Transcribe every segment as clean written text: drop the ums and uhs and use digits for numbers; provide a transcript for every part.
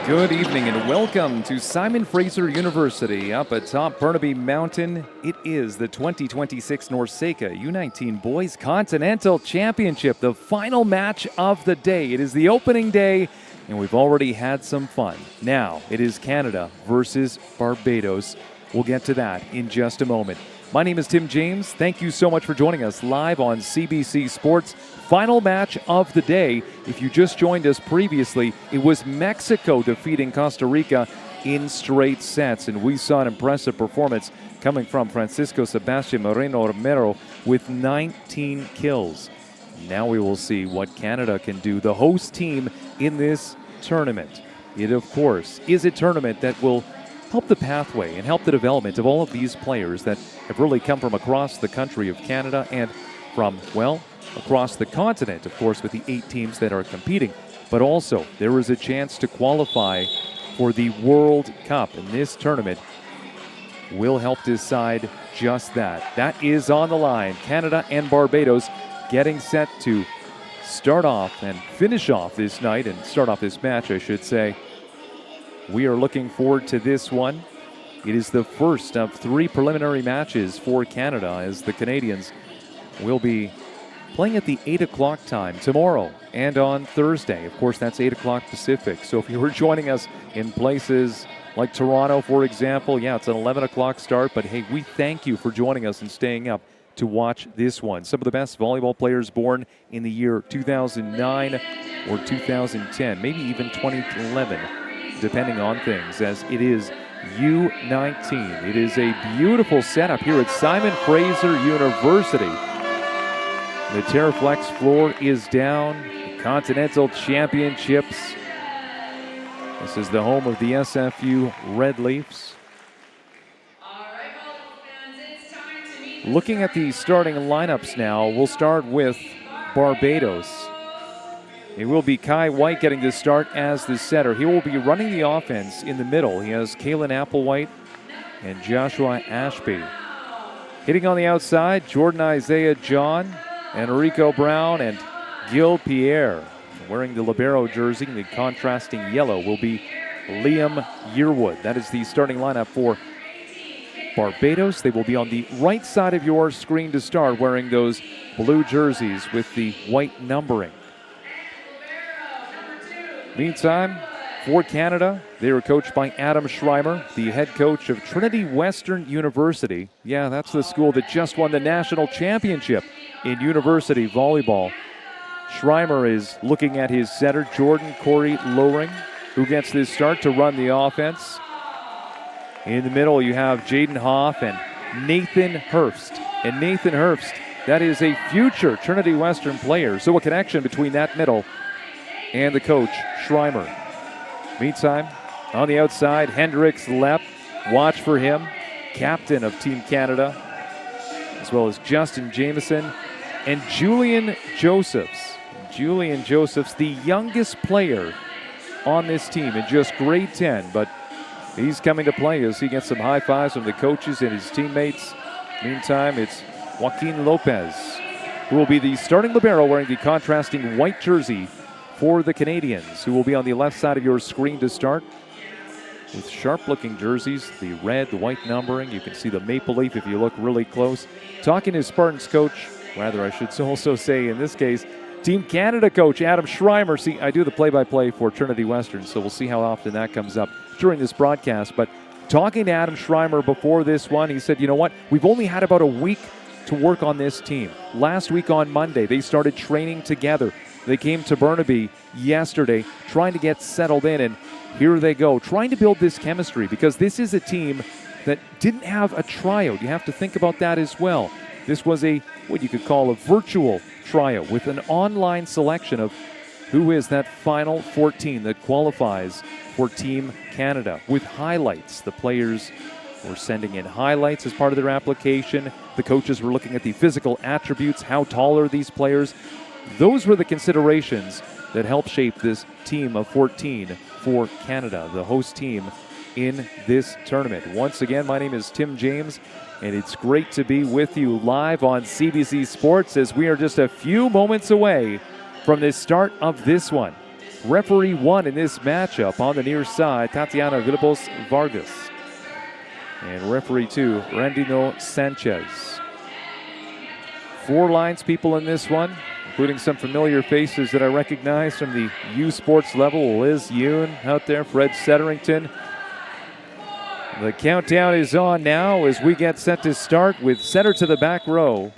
Good evening and welcome to Simon Fraser University up atop Burnaby Mountain. It is the 2026 NORCECA U19 Boys Continental Championship, the final match of the day. It is the opening day and we've already had some fun. Now it is Canada versus Barbados. We'll get to that in just a moment. My name is Tim James. Thank you so much for joining us live on CBC Sports. Final match of the day. If you just joined us previously, it was Mexico defeating Costa Rica in straight sets. And we saw an impressive performance coming from Francisco Sebastian Moreno Romero with 19 kills. Now we will see what Canada can do, the host team in this tournament. It, of course, is a tournament that will help the pathway and help the development of all of these players that have really come from across the country of Canada and from, well, across the continent, of course, with the 8 teams that are competing. But also, there is a chance to qualify for the World Cup, and this tournament will help decide just that. That is on the line. Canada and Barbados getting set to start off and finish off this night, and start off this match, I should say. We are looking forward to this one. It is the first of 3 preliminary matches for Canada, as the Canadians will be playing at the 8 o'clock time tomorrow and on Thursday. Of course, that's 8 o'clock Pacific. So if you were joining us in places like Toronto, for example, yeah, it's an 11 o'clock start. But hey, we thank you for joining us and staying up to watch this one. Some of the best volleyball players born in the year 2009 or 2010, maybe even 2011, depending on things, as it is U19. It is a beautiful setup here at Simon Fraser University. The Terraflex floor is down. The Continental Championships. This is the home of the SFU Red Leafs. Looking at the starting lineups now, we'll start with Barbados. It will be Kai White getting to start as the setter. He will be running the offense in the middle. He has Kalen Applewhite and Joshua Ashby. Hitting on the outside, Jordan Isaiah John, Enrico Brown, and Gil Pierre. Wearing the libero jersey, the contrasting yellow, will be Liam Yearwood. That is the starting lineup for Barbados. They will be on the right side of your screen to start, wearing those blue jerseys with the white numbering. Meantime, for Canada, they are coached by Adam Schreimer, the head coach of Trinity Western University. Yeah, that's the school that just won the national championship in university volleyball. Schreimer is looking at his setter, Jordan Corey Lowring, who gets this start to run the offense. In the middle, you have Jaden Hoff and Nathan Herbst. And Nathan Herbst, that is a future Trinity Western player. So a connection between that middle and the coach, Schreimer. Meantime, on the outside, Hendricks Lepp. Watch for him, captain of Team Canada, as well as Justin Jameson and Julian Josephs. Julian Josephs, the youngest player on this team in just grade 10, but he's coming to play as he gets some high fives from the coaches and his teammates. Meantime, it's Joaquin Lopez, who will be the starting libero wearing the contrasting white jersey for the Canadians, who will be on the left side of your screen to start. With sharp-looking jerseys, the red, the white numbering. You can see the maple leaf if you look really close. Talking to Spartans coach, rather I should also say in this case, Team Canada coach Adam Schreimer. See, I do the play-by-play for Trinity Western, so we'll see how often that comes up during this broadcast. But talking to Adam Schreimer before this one, he said, you know what, we've only had about a week to work on this team. Last week on Monday, they started training together. They came to Burnaby yesterday trying to get settled in, and here they go, trying to build this chemistry, because this is a team that didn't have a tryout. You have to think about that as well. This was a, what you could call a virtual tryout with an online selection of who is that final 14 that qualifies for Team Canada, with highlights. The players were sending in highlights as part of their application. The coaches were looking at the physical attributes. How tall are these players? Those were the considerations that helped shape this team of 14 for Canada, the host team in this tournament. Once again, my name is Tim James, and it's great to be with you live on CBC Sports as we are just a few moments away from the start of this one. Referee 1 in this matchup on the near side, Tatiana Villalobos Vargas. And referee 2, Randino Sanchez. 4 lines people in this one, including some familiar faces that I recognize from the U Sports level. Liz Yoon out there, Fred Setterington. The countdown is on now as we get set to start with center to the back row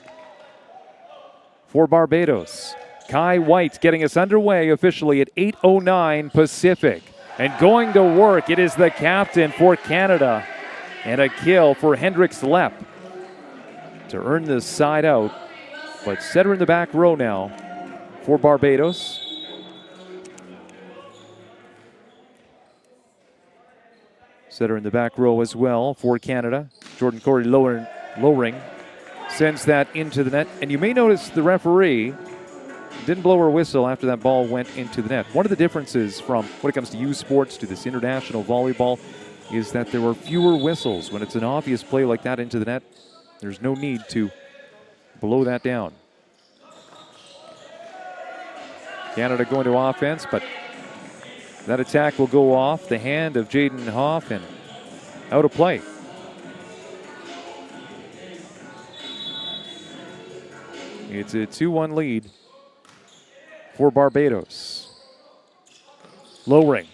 for Barbados. Kai White getting us underway officially at 8:09 Pacific. And going to work, it is the captain for Canada. And a kill for Hendricks Lepp to earn this side out. But center in the back row now for Barbados. Setter in the back row as well for Canada. Jordan Corey Lowring sends that into the net. And you may notice the referee didn't blow her whistle after that ball went into the net. One of the differences from when it comes to U Sports to this international volleyball is that there are fewer whistles. When it's an obvious play like that into the net, there's no need to blow that down. Canada going to offense, but that attack will go off the hand of Jaden Hoff and out of play. It's a 2-1 lead for Barbados. Lowring.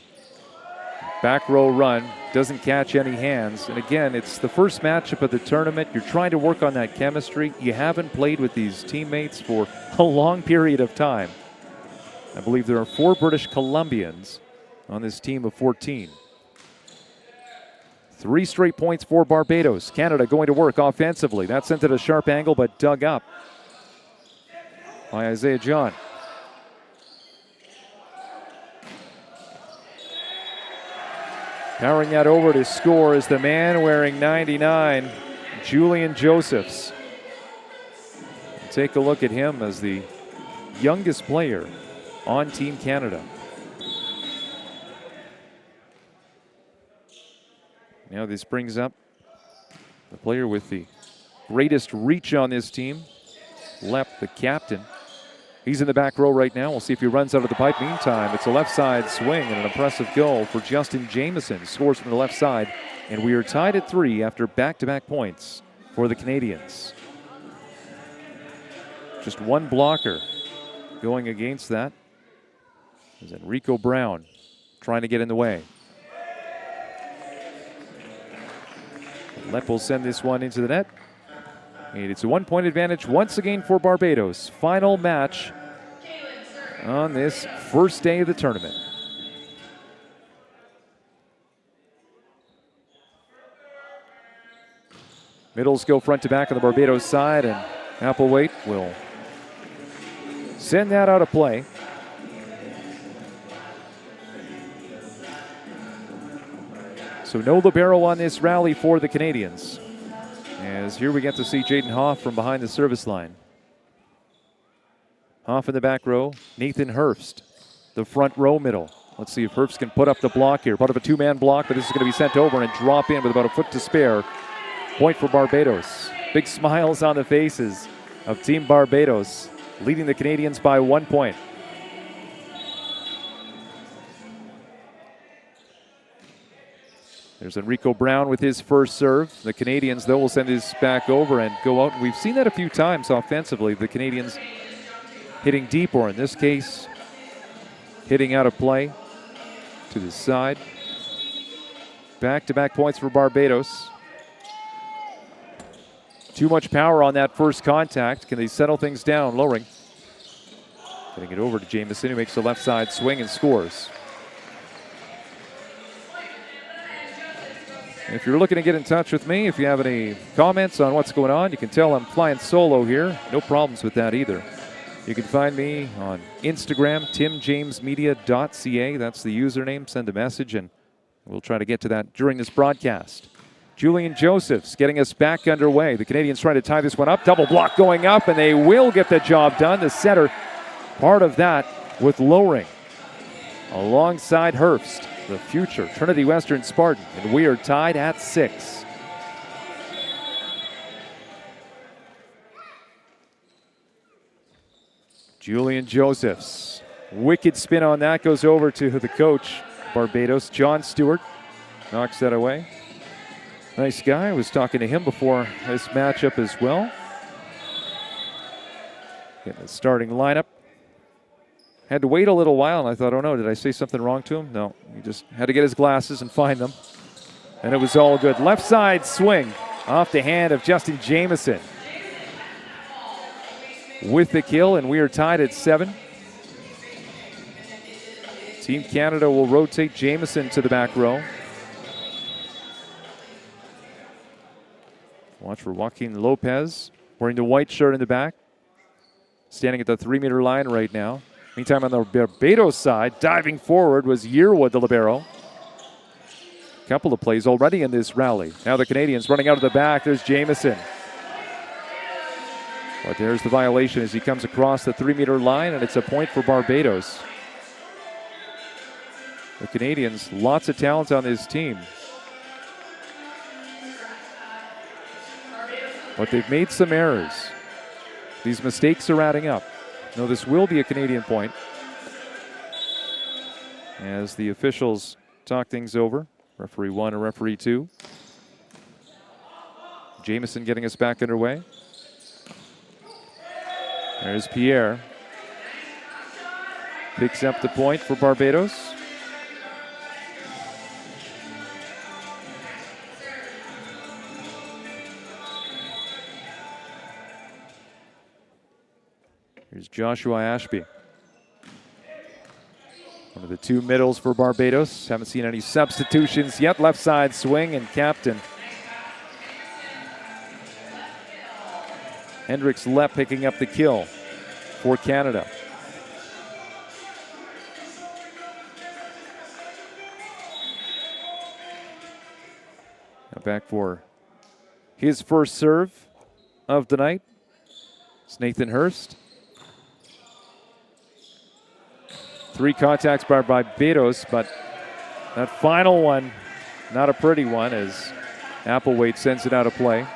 Back row run. Doesn't catch any hands. And again, it's the first matchup of the tournament. You're trying to work on that chemistry. You haven't played with these teammates for a long period of time. I believe there are 4 British Columbians on this team of 14. 3 straight points for Barbados. Canada going to work offensively. That sent at a sharp angle, but dug up by Isaiah John. Powering that over to score is the man wearing 99, Julian Josephs. Take a look at him as the youngest player on Team Canada. Now this brings up the player with the greatest reach on this team, Lepp, the captain. He's in the back row right now. We'll see if he runs out of the pipe. Meantime, it's a left side swing and an impressive goal for Justin Jameson. Scores from the left side, and we are tied at 3 after back-to-back points for the Canadians. Just one blocker going against that is Enrico Brown trying to get in the way. Lepp will send this one into the net. And it's a 1-point advantage once again for Barbados. Final match on this first day of the tournament. Middles go front to back on the Barbados side, and Applewhite will send that out of play. So no libero on this rally for the Canadians. As here we get to see Jaden Hoff from behind the service line. Hoff in the back row. Nathan Herbst, the front row middle. Let's see if Herbst can put up the block here. Part of a 2-man block, but this is going to be sent over and drop in with about a foot to spare. Point for Barbados. Big smiles on the faces of Team Barbados, leading the Canadians by 1 point. There's Enrico Brown with his first serve. The Canadians, though, will send his back over and go out. We've seen that a few times offensively. The Canadians hitting deep, or in this case, hitting out of play to the side. Back-to-back points for Barbados. Too much power on that first contact. Can they settle things down? Lowring. Getting it over to Jameson, who makes the left side swing and scores. If you're looking to get in touch with me, if you have any comments on what's going on, you can tell I'm flying solo here. No problems with that either. You can find me on Instagram, timjamesmedia.ca. That's the username. Send a message, and we'll try to get to that during this broadcast. Julian Josephs getting us back underway. The Canadians trying to tie this one up. Double block going up, and they will get the job done. The center, part of that with Lowring alongside Herbst, the future Trinity Western Spartan, and we are tied at 6. Julian Josephs Wicked spin on that goes over to the coach, Barbados, John Stewart. Knocks that away. Nice guy. I was talking to him before this matchup as well. Getting the starting lineup. Had to wait a little while, and I thought, oh no, did I say something wrong to him? No, he just had to get his glasses and find them. And it was all good. Left side swing off the hand of Justin Jameson with the kill, and we are tied at 7. Team Canada will rotate Jameson to the back row. Watch for Joaquin Lopez, wearing the white shirt in the back. Standing at the 3-meter line right now. Meantime, on the Barbados side, diving forward was Yearwood, the libero. Couple of plays already in this rally. Now the Canadians running out of the back. There's Jameson. But there's the violation as he comes across the 3-meter line, and it's a point for Barbados. The Canadians, lots of talent on this team. But they've made some errors. These mistakes are adding up. No, this will be a Canadian point. As the officials talk things over. Referee 1 and referee 2. Jameson getting us back underway. There's Pierre. Picks up the point for Barbados. Here's Joshua Ashby. One of the 2 middles for Barbados. Haven't seen any substitutions yet. Left side swing, and captain Hendricks Lepp picking up the kill for Canada. Now back for his first serve of the night. It's Nathan Hurst. 3 contacts by Barbados, but that final one, not a pretty one, as Applewhite sends it out of play.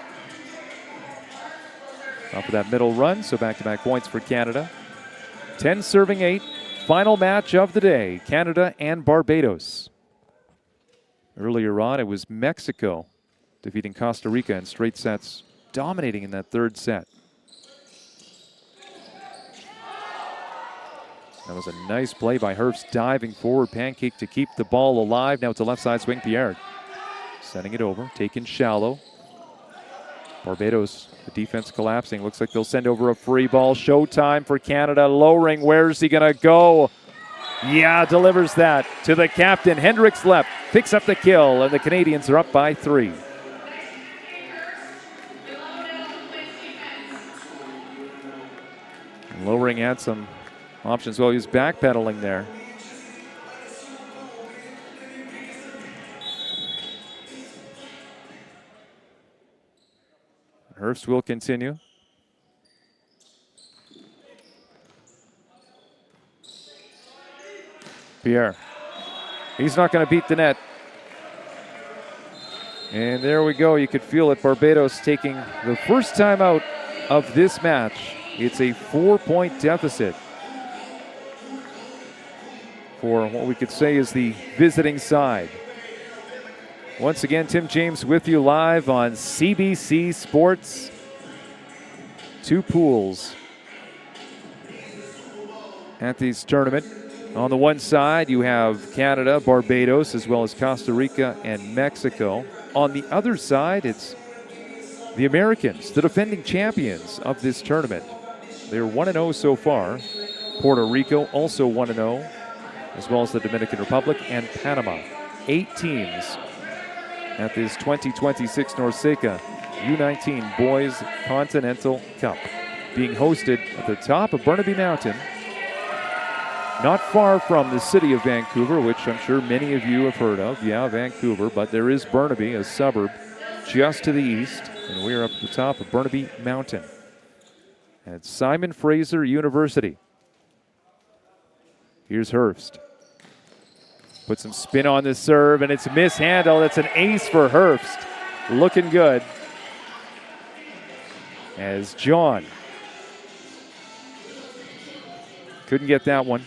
Off of that middle run, so back-to-back points for Canada. 10 serving 8, final match of the day, Canada and Barbados. Earlier on, it was Mexico defeating Costa Rica in straight sets, dominating in that 3rd set. That was a nice play by Herbst, diving forward, pancake to keep the ball alive. Now it's a left side swing, Pierre. Sending it over, taken shallow. Barbados, the defense collapsing. Looks like they'll send over a free ball. Showtime for Canada, lowering. Where's he gonna go? Yeah, delivers that to the captain. Hendricks Lepp picks up the kill, and the Canadians are up by 3. Lowering had some options. Well, he was backpedaling there. Herbst will continue. Pierre. He's not going to beat the net. And there we go. You could feel it. Barbados taking the first time out of this match. It's a 4-point deficit for what we could say is the visiting side. Once again, Tim James with you live on CBC Sports. 2 pools at this tournament. On the one side, you have Canada, Barbados, as well as Costa Rica and Mexico. On the other side, it's the Americans, the defending champions of this tournament. They're 1-0 so far. Puerto Rico also 1-0. As well as the Dominican Republic and Panama. 8 teams at this 2026 NORCECA U19 Boys Continental Cup, being hosted at the top of Burnaby Mountain, not far from the city of Vancouver, which I'm sure many of you have heard of. Yeah, Vancouver, but there is Burnaby, a suburb just to the east, and we're up at the top of Burnaby Mountain at Simon Fraser University. Here's Herbst. Put some spin on the serve, and it's mishandled. It's an ace for Herbst. Looking good. As John couldn't get that one.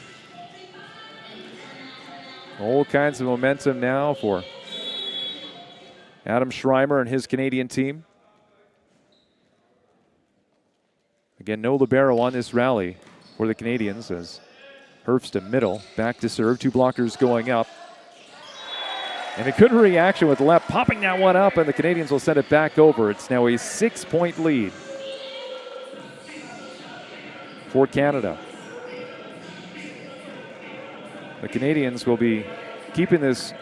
All kinds of momentum now for Adam Schreimer and his Canadian team. Again, no libero on this rally for the Canadians as Herbst to middle, back to serve, 2 blockers going up. And a good reaction with Lepp popping that one up, and the Canadians will send it back over. It's now a 6-point lead for Canada. The Canadians will be keeping this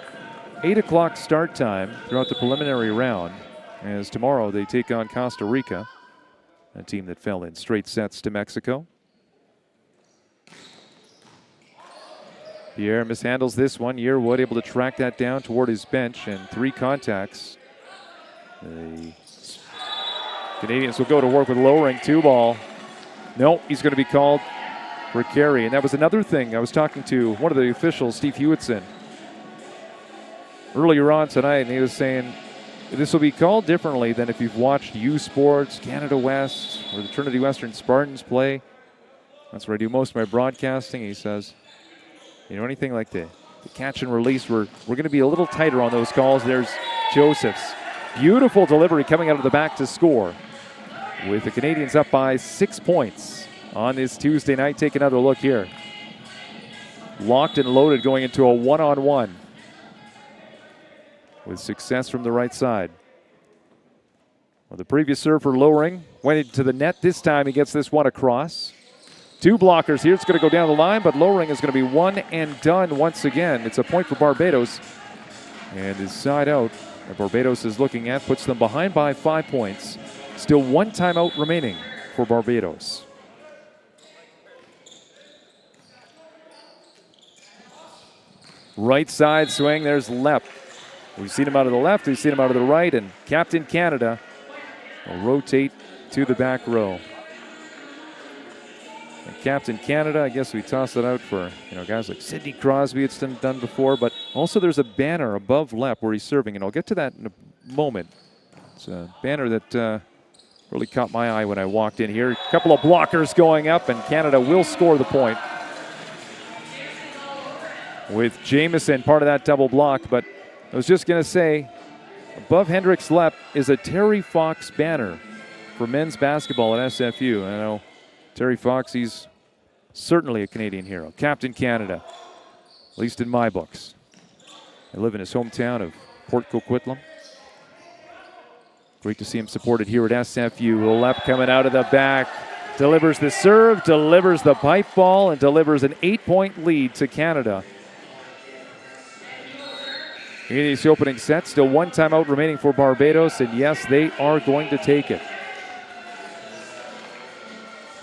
8 o'clock start time throughout the preliminary round, as tomorrow they take on Costa Rica, a team that fell in straight sets to Mexico. Pierre mishandles this one. Yearwood able to track that down toward his bench, and 3 contacts. The Canadians will go to work with lowering 2 ball. No, he's going to be called for carry. And that was another thing. I was talking to one of the officials, Steve Hewitson, earlier on tonight, and he was saying this will be called differently than if you've watched U Sports, Canada West, or the Trinity Western Spartans play. That's where I do most of my broadcasting. He says, you know, anything like the catch and release, we're going to be a little tighter on those calls. There's Joseph's beautiful delivery coming out of the back to score, with the Canadians up by 6 points on this Tuesday night. Take another look here. Locked and loaded going into a one-on-one with success from the right side. Well, the previous serve for Lowering went into the net. This time he gets this one across. 2 blockers here. It's going to go down the line, but Lowering is going to be one and done once again. It's a point for Barbados. And his side out that Barbados is looking at puts them behind by 5 points. Still 1 timeout remaining for Barbados. Right side swing. There's Lepp. We've seen him out of the left. We've seen him out of the right. And Captain Canada will rotate to the back row. Captain Canada, I guess we toss it out for guys like Sidney Crosby. It's done before, but also there's a banner above Lepp where he's serving, and I'll get to that in a moment. It's a banner that really caught my eye when I walked in here. A couple of blockers going up, and Canada will score the point with Jamieson, part of that double block. But I was just going to say, above Hendricks Lepp is a Terry Fox banner for men's basketball at SFU. I know Terry Fox, he's certainly a Canadian hero. Captain Canada, at least in my books. I live in his hometown of Port Coquitlam. Great to see him supported here at SFU. Lepp coming out of the back, delivers the serve, delivers the pipe ball, and delivers an 8-point lead to Canada. In these opening sets, still 1 timeout remaining for Barbados, and yes, they are going to take it.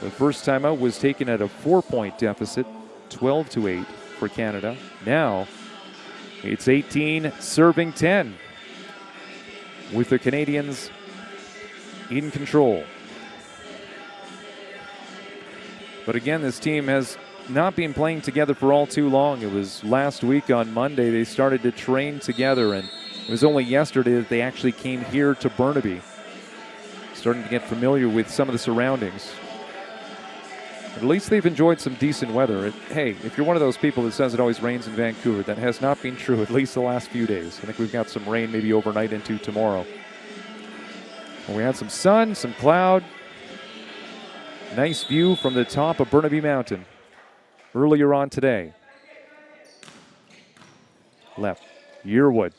The first timeout was taken at a 4-point deficit, 12-8 for Canada. Now it's 18 serving 10 with the Canadians in control. But again, this team has not been playing together for all too long. It was last week on Monday they started to train together, and it was only yesterday that they actually came here to Burnaby, starting to get familiar with some of the surroundings. At least they've enjoyed some decent weather. Hey, if you're one of those people that says it always rains in Vancouver, that has not been true at least the last few days. I think we've got some rain maybe overnight into tomorrow. Well, we had some sun, some cloud. Nice view from the top of Burnaby Mountain earlier on today. Left, Yearwood.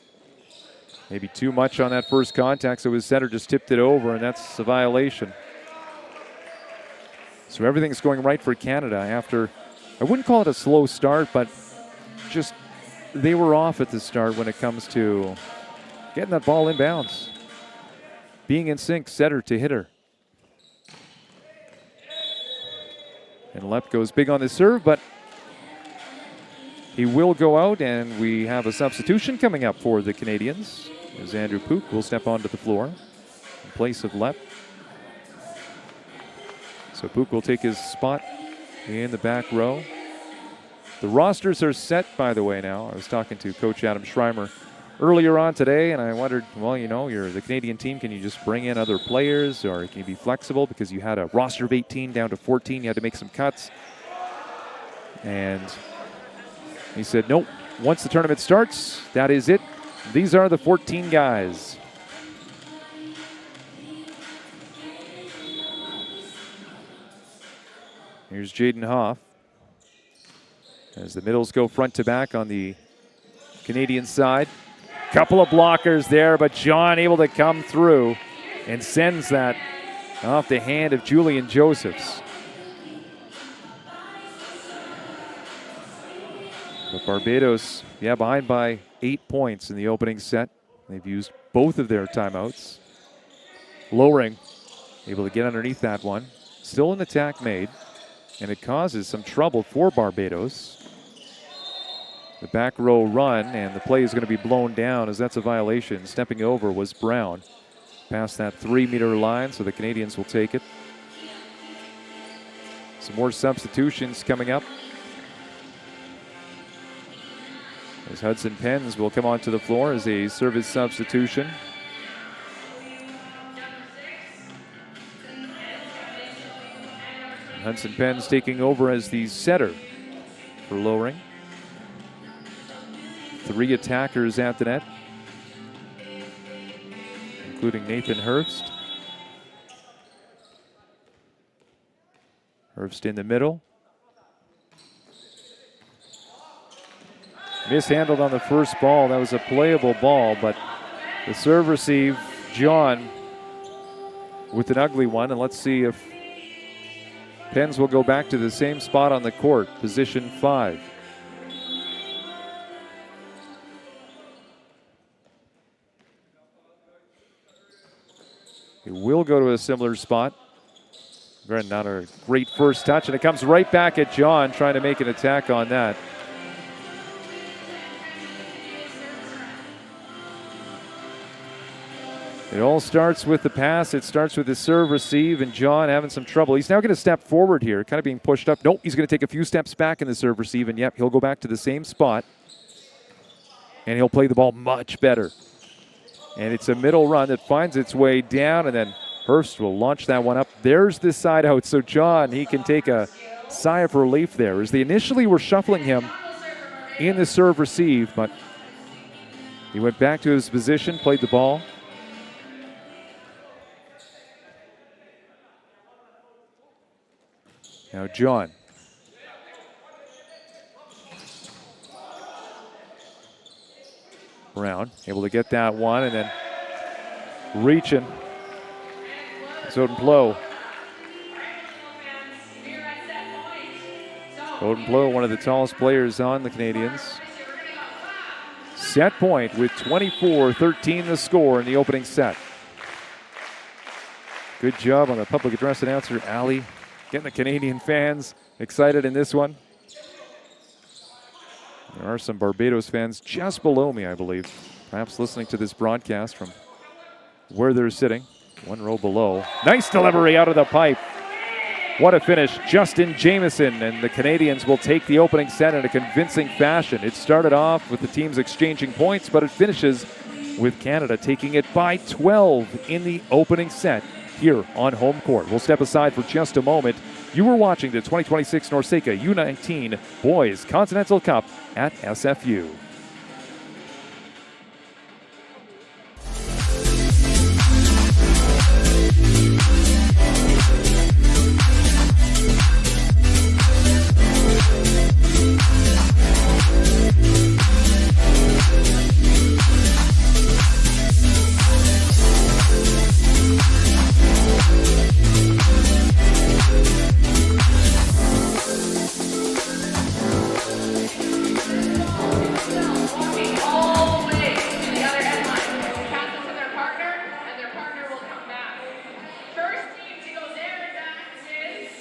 Maybe too much on that first contact, so his center just tipped it over, and that's a violation. So everything's going right for Canada after, I wouldn't call it a slow start, but just they were off at the start when it comes to getting that ball in bounds. Being in sync, setter to hitter. And Lepp goes big on the serve, but he will go out, and we have a substitution coming up for the Canadians, as Andrew Pook will step onto the floor in place of Lepp. So Pook will take his spot in the back row. The rosters are set, by the way, now. I was talking to Coach Adam Schreimer earlier on today, and I wondered, well, you're the Canadian team. Can you just bring in other players, or can you be flexible because you had a roster of 18 down to 14? You had to make some cuts. And he said, nope, once the tournament starts, that is it. These are the 14 guys. Here's Jaden Hoff as the middles go front to back on the Canadian side. Couple of blockers there, but John able to come through and sends that off the hand of Julian Josephs. But Barbados, behind by 8 points in the opening set. They've used both of their timeouts. Lowering, able to get underneath that one. Still an attack made, and it causes some trouble for Barbados. The back row run, and the play is going to be blown down as that's a violation. Stepping over was Brown. Past that 3-meter line, so the Canadians will take it. Some more substitutions coming up. As Hudson Pens will come onto the floor as a service substitution. Hudson Pens taking over as the setter for Lowering. 3 attackers at the net, including Nathan Herbst. Herbst in the middle. Mishandled on the first ball. That was a playable ball, but the serve receive, John with an ugly one. And let's see if Pens will go back to the same spot on the court, position 5. He will go to a similar spot. Again, not a great first touch, and it comes right back at John trying to make an attack on that. It all starts with the pass. It starts with the serve receive, and John having some trouble. He's now going to step forward here, kind of being pushed up. Nope, he's going to take a few steps back in the serve receive, and yep, he'll go back to the same spot, and he'll play the ball much better. And it's a middle run that finds its way down, and then Herbst will launch that one up. There's the side out, so John, he can take a sigh of relief there, as they initially were shuffling him in the serve receive, but he went back to his position, played the ball. Now John. Brown able to get that one, and then reaching. Odenplo. Odenplo, one of the tallest players on the Canadians. Set point with 24-13 the score in the opening set. Good job on the public address announcer, Ali, getting the Canadian fans excited in this one. There are some Barbados fans just below me, I believe, perhaps listening to this broadcast from where they're sitting, one row below. Nice delivery out of the pipe. What a finish. Justin Jameson, and the Canadians will take the opening set in a convincing fashion. It started off with the teams exchanging points, but it finishes with Canada taking it by 12 in the opening set here on home court. We'll step aside for just a moment. You were watching the 2026 NORCECA U19 Boys Continental Cup at SFU.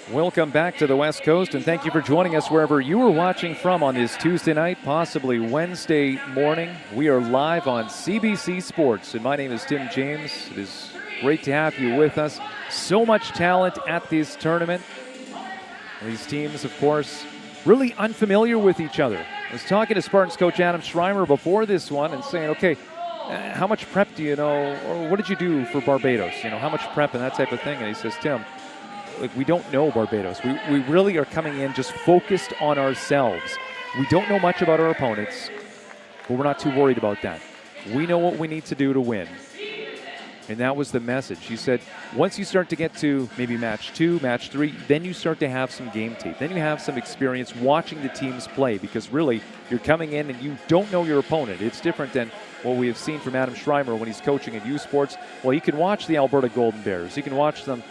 Welcome back to the West Coast, and thank you for joining us wherever you are watching from on this Tuesday night, possibly Wednesday morning. We are live on CBC Sports, and my name is Tim James. It is great to have you with us. So much talent at this tournament. These teams, of course, really unfamiliar with each other. I was talking to Spartans coach Adam Schreimer before this one and saying, okay, how much prep do you know, or what did you do for Barbados? You know, how much prep and that type of thing? And he says, Tim, we don't know Barbados. We really are coming in just focused on ourselves. We don't know much about our opponents. but we're not too worried about that. We know what we need to do to win. And that was the message. She said, once you start to get to maybe match 2, match 3, then you start to have some game tape. Then you have some experience watching the teams play, because really you're coming in and you don't know your opponent. It's different than what we have seen from Adam Schreimer when he's coaching at U Sports. Well, you can watch the Alberta Golden Bears. You can watch them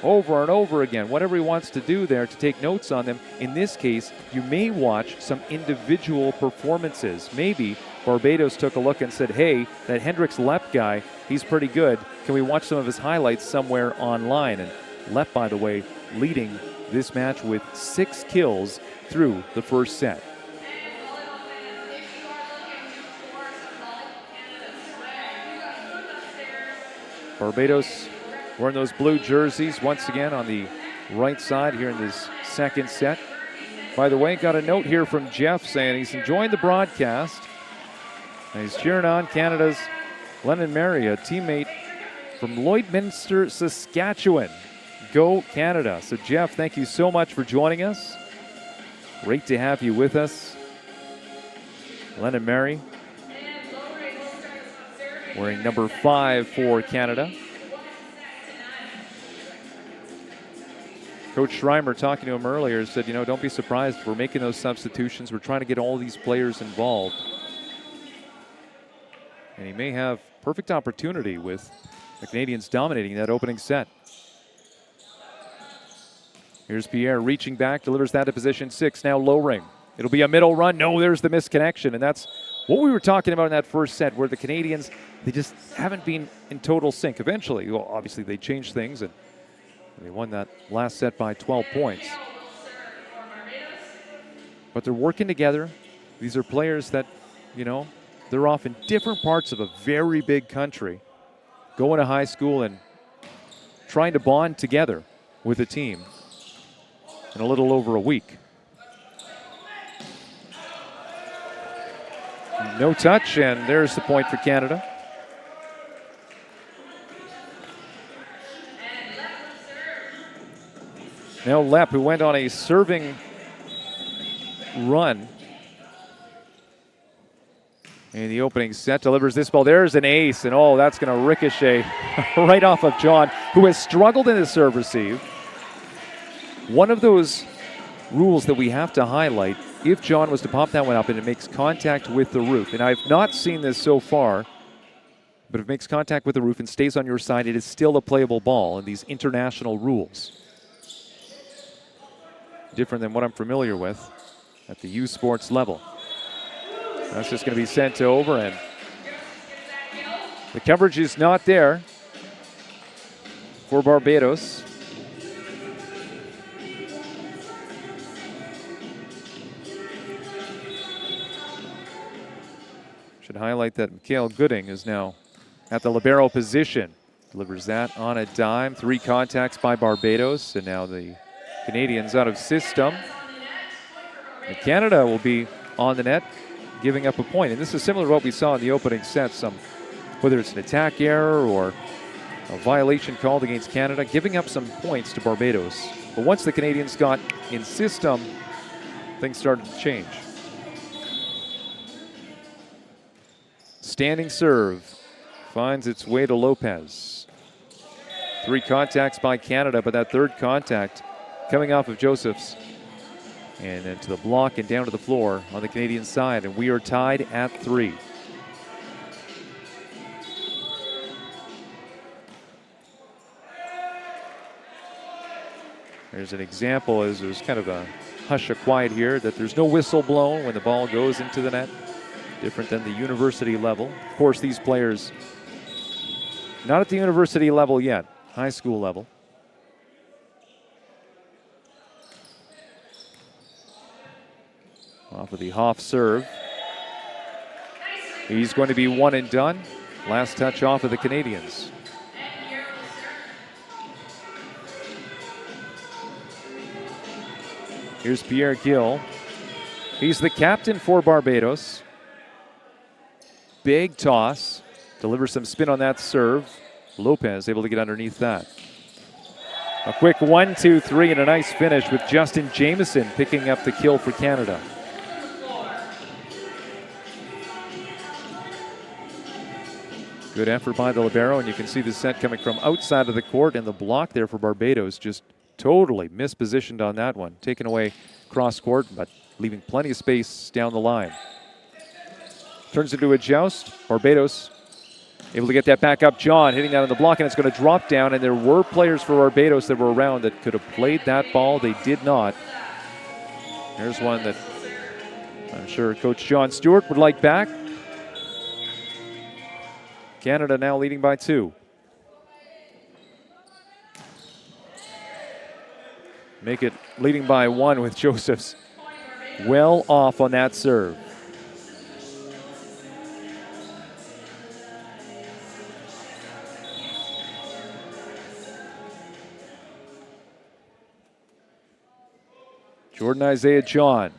over and over again, whatever he wants to do there to take notes on them. In this case, you may watch some individual performances. Maybe Barbados took a look and said, hey, that Hendricks Lepp guy, he's pretty good. Can we watch some of his highlights somewhere online? And Lepp, by the way, leading this match with 6 kills through the first set. Barbados wearing those blue jerseys once again on the right side here in this second set. By the way, got a note here from Jeff saying he's enjoying the broadcast. And he's cheering on Canada's Lennon Mary, a teammate from Lloydminster, Saskatchewan. Go Canada. So Jeff, thank you so much for joining us. Great to have you with us. Lennon Mary wearing number 5 for Canada. Coach Schreimer, talking to him earlier, said, don't be surprised if we're making those substitutions. We're trying to get all these players involved. And he may have perfect opportunity with the Canadians dominating that opening set. Here's Pierre reaching back, delivers that to position 6, now lowering. It'll be a middle run. No, there's the misconnection. And that's what we were talking about in that first set, where the Canadians, they just haven't been in total sync. Eventually, well, obviously they changed things, and they won that last set by 12 points. But they're working together. These are players that, they're off in different parts of a very big country, going to high school and trying to bond together with a team in a little over a week. No touch, and there's the point for Canada. Now Lepp, who went on a serving run in the opening set, delivers this ball. There's an ace, and that's going to ricochet right off of John, who has struggled in the serve receive. One of those rules that we have to highlight, if John was to pop that one up and it makes contact with the roof, and I've not seen this so far, but if it makes contact with the roof and stays on your side, it is still a playable ball in these international rules. Different than what I'm familiar with at the U Sports level. That's just going to be sent over, and the coverage is not there for Barbados. Should highlight that Mikhail Gooding is now at the libero position. Delivers that on a dime. 3 contacts by Barbados, and now the Canadians out of system. And Canada will be on the net, giving up a point. And this is similar to what we saw in the opening set. Whether it's an attack error or a violation called against Canada, giving up some points to Barbados. But once the Canadians got in system, things started to change. Standing serve finds its way to Lopez. 3 contacts by Canada, but that third contact coming off of Joseph's. And then to the block and down to the floor on the Canadian side. And we are tied at 3. There's an example as there's kind of a hush of quiet here, that there's no whistle blown when the ball goes into the net. Different than the university level. Of course, these players not at the university level yet, high school level. Off of the Hoff serve. He's going to be one and done. Last touch off of the Canadians. Here's Pierre Gill. He's the captain for Barbados. Big toss. Delivers some spin on that serve. Lopez able to get underneath that. A quick 1, 2, 3 and a nice finish with Justin Jameson picking up the kill for Canada. Good effort by the libero, and you can see the set coming from outside of the court, and the block there for Barbados just totally mispositioned on that one. Taken away cross court, but leaving plenty of space down the line. Turns into a joust. Barbados able to get that back up. John hitting that on the block, and it's going to drop down, and there were players for Barbados that were around that could have played that ball. They did not. There's one that I'm sure Coach John Stewart would like back. Canada now leading by 2. Make it leading by 1 with Josephs well off on that serve. Jordan Isaiah John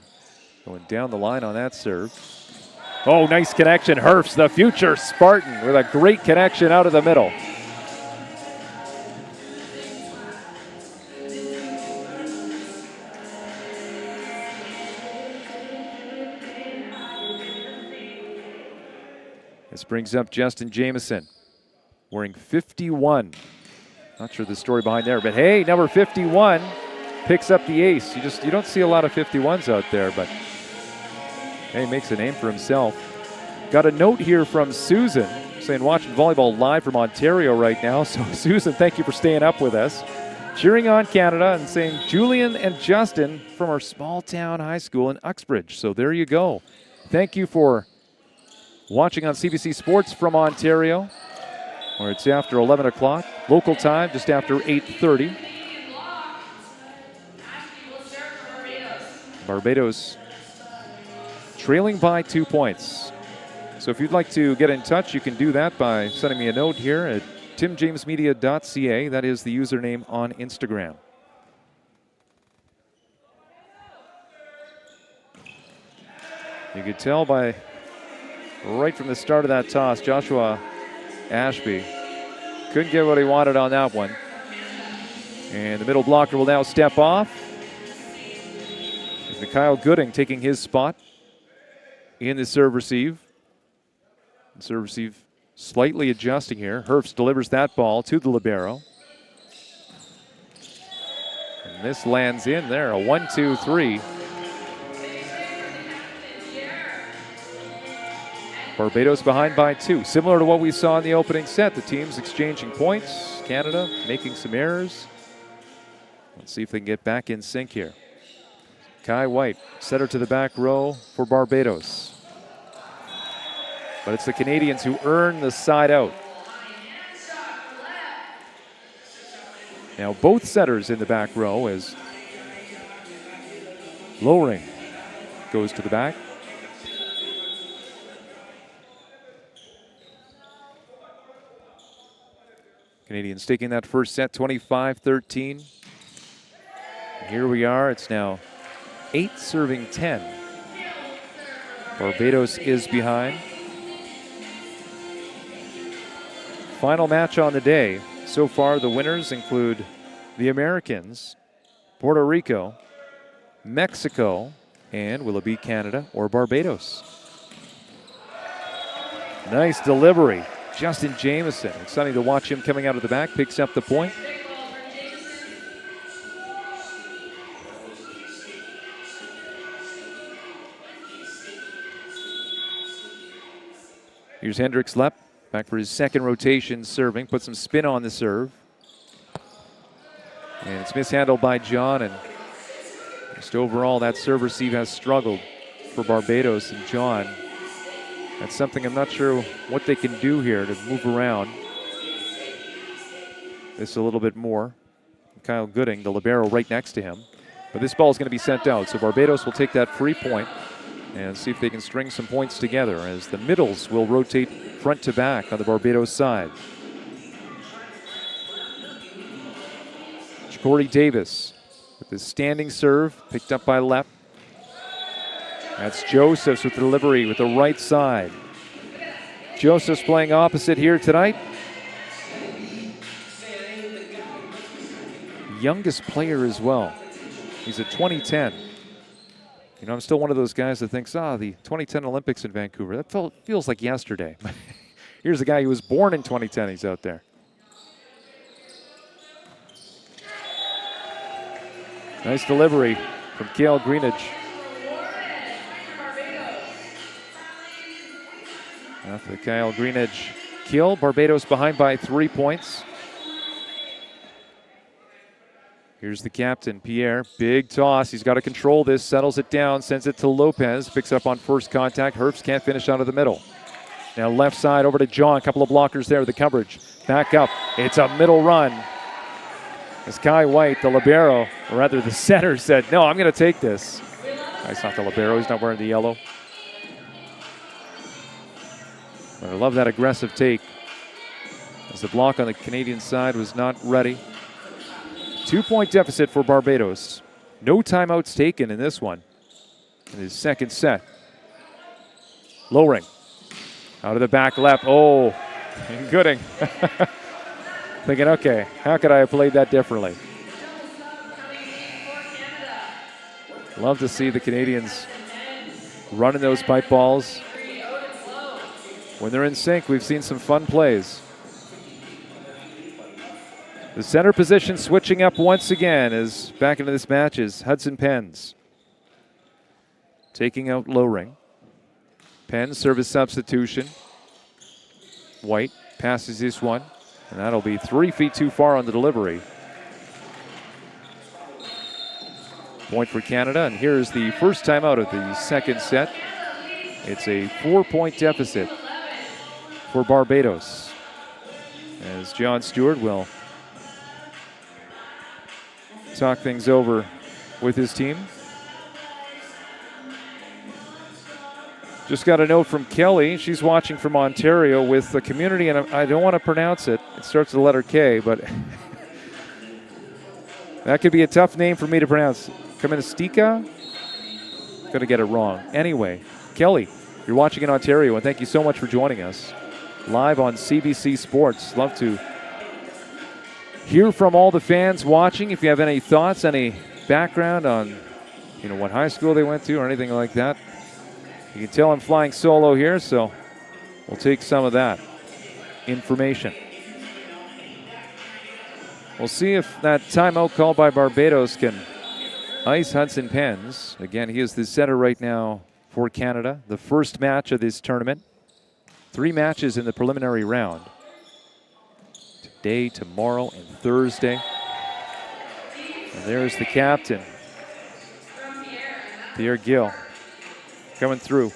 going down the line on that serve. Oh, nice connection. Herfs, the future Spartan, with a great connection out of the middle. This brings up Justin Jameson, wearing 51. Not sure the story behind there, but hey, number 51 picks up the ace. You don't see a lot of 51s out there, but hey, makes a name for himself. Got a note here from Susan saying watching volleyball live from Ontario right now. So Susan, thank you for staying up with us. Cheering on Canada and saying Julian and Justin from our small town high school in Uxbridge. So there you go. Thank you for watching on CBC Sports from Ontario, where it's after 11 o'clock. Local time, just after 8:30. Barbados trailing by 2 points. So if you'd like to get in touch, you can do that by sending me a note here at timjamesmedia.ca. That is the username on Instagram. You could tell by right from the start of that toss, Joshua Ashby couldn't get what he wanted on that one. And the middle blocker will now step off. Mikhail Gooding taking his spot in the serve receive. The serve receive slightly adjusting here. Herfs delivers that ball to the libero. And this lands in there, a 1-2-3. Barbados behind by 2. Similar to what we saw in the opening set. The teams exchanging points. Canada making some errors. Let's see if they can get back in sync here. Kai White, setter to the back row for Barbados. But it's the Canadians who earn the side out. Now both setters in the back row as Lowring goes to the back. Canadians taking that first set 25-13. Here we are, it's now 8 serving 10. Barbados is behind. Final match on the day. So far, the winners include the Americans, Puerto Rico, Mexico, and will it be Canada or Barbados? Nice delivery. Justin Jameson. Exciting to watch him coming out of the back. Picks up the point. Here's Hendricks Lepp, back for his second rotation serving, put some spin on the serve. And it's mishandled by John, and just overall that serve receive has struggled for Barbados and John. That's something I'm not sure what they can do here to move around this a little bit more. Kyle Gooding, the libero, right next to him. But this ball is going to be sent out, so Barbados will take that free point and see if they can string some points together as the middles will rotate front to back on the Barbados side. Corey Davis with his standing serve, picked up by Lepp. That's Josephs with the delivery with the right side. Josephs playing opposite here tonight. Youngest player as well. He's a 2010. You know, I'm still one of those guys that thinks, the 2010 Olympics in Vancouver, that feels like yesterday. Here's a guy who was born in 2010. He's out there. Nice delivery from Cale Greenidge. After the Kyle Greenidge kill, Barbados behind by 3 points. Here's the captain, Pierre. Big toss. He's got to control this. Settles it down. Sends it to Lopez. Picks up on first contact. Herbst can't finish out of the middle. Now left side over to John. A couple of blockers there. The coverage. Back up. It's a middle run. As Kai White, the libero, or rather the center, said, no, I'm going to take this. It's not the libero. He's not wearing the yellow. But I love that aggressive take. As the block on the Canadian side was not ready. 2-point deficit for Barbados. No timeouts taken in this one. In his second set. Lowering. Out of the back left. Oh, Gooding. Thinking, okay, how could I have played that differently? Love to see the Canadians running those pipe balls. When they're in sync, we've seen some fun plays. The center position switching up once again as back into this match is Hudson Pens. Taking out Lowring. Pens service substitution. White passes this one, and that'll be 3 feet too far on the delivery. Point for Canada, and here's the first timeout of the second set. It's a 4-point deficit for Barbados, as John Stewart will talk things over with his team. Just got a note from Kelly. She's watching from Ontario with the community, and I don't want to pronounce it. It starts with the letter K, but that could be a tough name for me to pronounce. Kaministika? Going to get it wrong. Anyway, Kelly, you're watching in Ontario, and thank you so much for joining us live on CBC Sports. Love to hear from all the fans watching. If you have any thoughts, any background on, what high school they went to or anything like that. You can tell I'm flying solo here, so we'll take some of that information. We'll see if that timeout call by Barbados can ice Hudson Pens. Again, he is the center right now for Canada. The first match of this tournament. 3 matches in the preliminary round. Today, tomorrow, and Thursday. And there's the captain, Pierre Gill, coming through.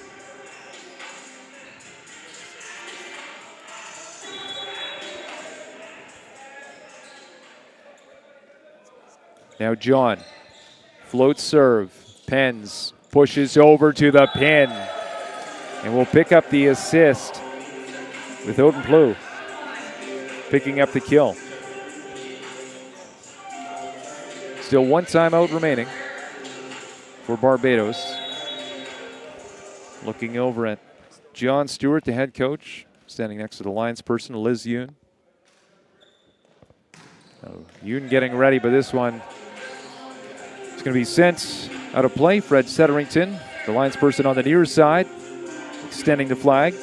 Now John, float serve, Pens pushes over to the pin, and will pick up the assist with Odin Plu picking up the kill. Still 1 timeout remaining for Barbados. Looking over at John Stewart, the head coach, standing next to the linesperson, Liz Yoon. Yoon getting ready, but this one is going to be sent out of play. Fred Setterington, the linesperson on the near side, extending the flag.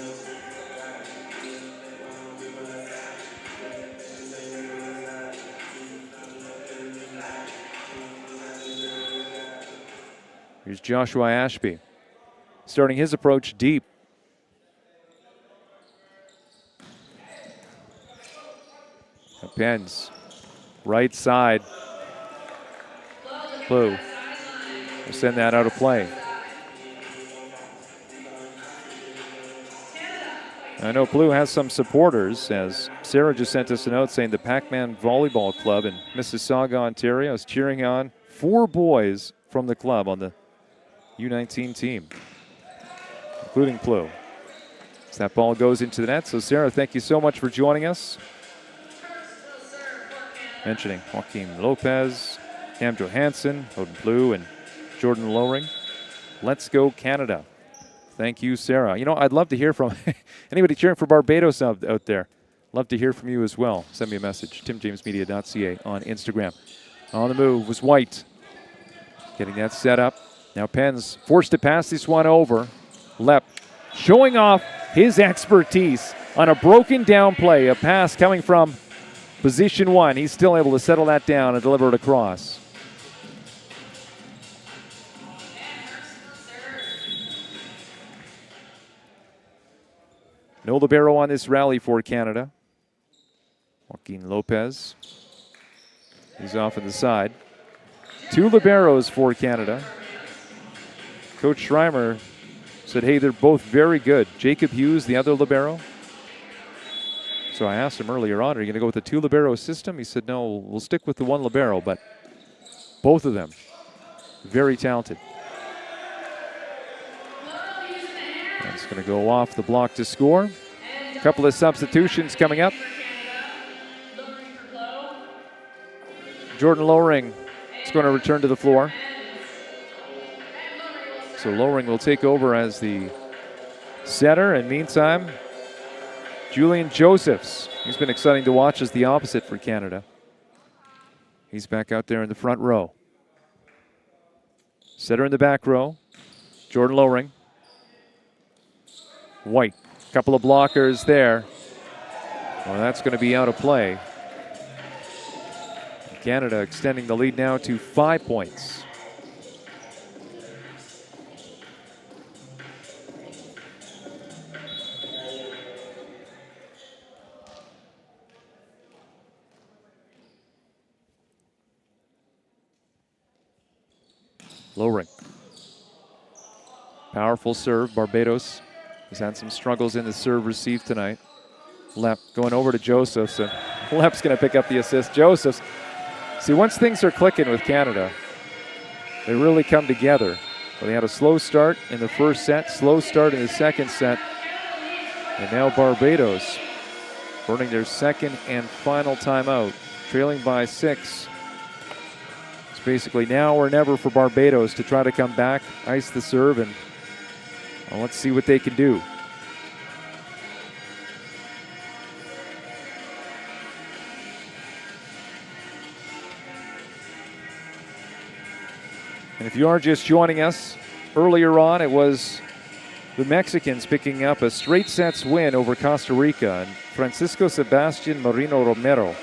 Here's Joshua Ashby, starting his approach deep. Pens, right side. Plu will send that out of play. I know Plu has some supporters, as Sarah just sent us a note saying the Pac-Man Volleyball Club in Mississauga, Ontario is cheering on 4 boys from the club on the U19 team, including Plu. As that ball goes into the net. So Sarah, thank you so much for joining us. Mentioning Joaquin Lopez, Cam Johansson, Odin Plu, and Jordan Lowring. Let's go Canada. Thank you, Sarah. I'd love to hear from anybody cheering for Barbados out there. Love to hear from you as well. Send me a message, timjamesmedia.ca on Instagram. On the move was White. Getting that set up. Now Pens forced to pass this one over. Lepp showing off his expertise On a broken down play, a pass coming from position 1. He's still able to settle that down and deliver it across. No libero on this rally for Canada. Joaquin Lopez. He's off on the side. 2 liberos for Canada. Coach Schreimer said, hey, they're both very good. Jacob Hughes, the other libero. So I asked him earlier on, are you going to go with the 2 libero system? He said, no, we'll stick with the 1 libero, but both of them very talented. That's going to go off the block to score. A couple of substitutions coming up. Jordan Lowring is going to return to the floor. So Lowring will take over as the setter. And meantime, Julian Josephs, he's been exciting to watch as the opposite for Canada. He's back out there in the front row. Setter in the back row, Jordan Lowring. White, a couple of blockers there. Well, that's going to be out of play. Canada extending the lead now to 5 points. Lowring. Powerful serve. Barbados has had some struggles in the serve receive tonight. Lepp going over to Josephs, and Lepp's going to pick up the assist. Josephs. See, once things are clicking with Canada, they really come together. Well, they had a slow start in the first set, slow start in the second set, and now Barbados burning their second and final timeout, trailing by 6. It's basically now or never for Barbados to try to come back, ice the serve, and well, let's see what they can do. And if you are just joining us, earlier on it was the Mexicans picking up a straight sets win over Costa Rica. And Francisco Sebastian Marino Romero,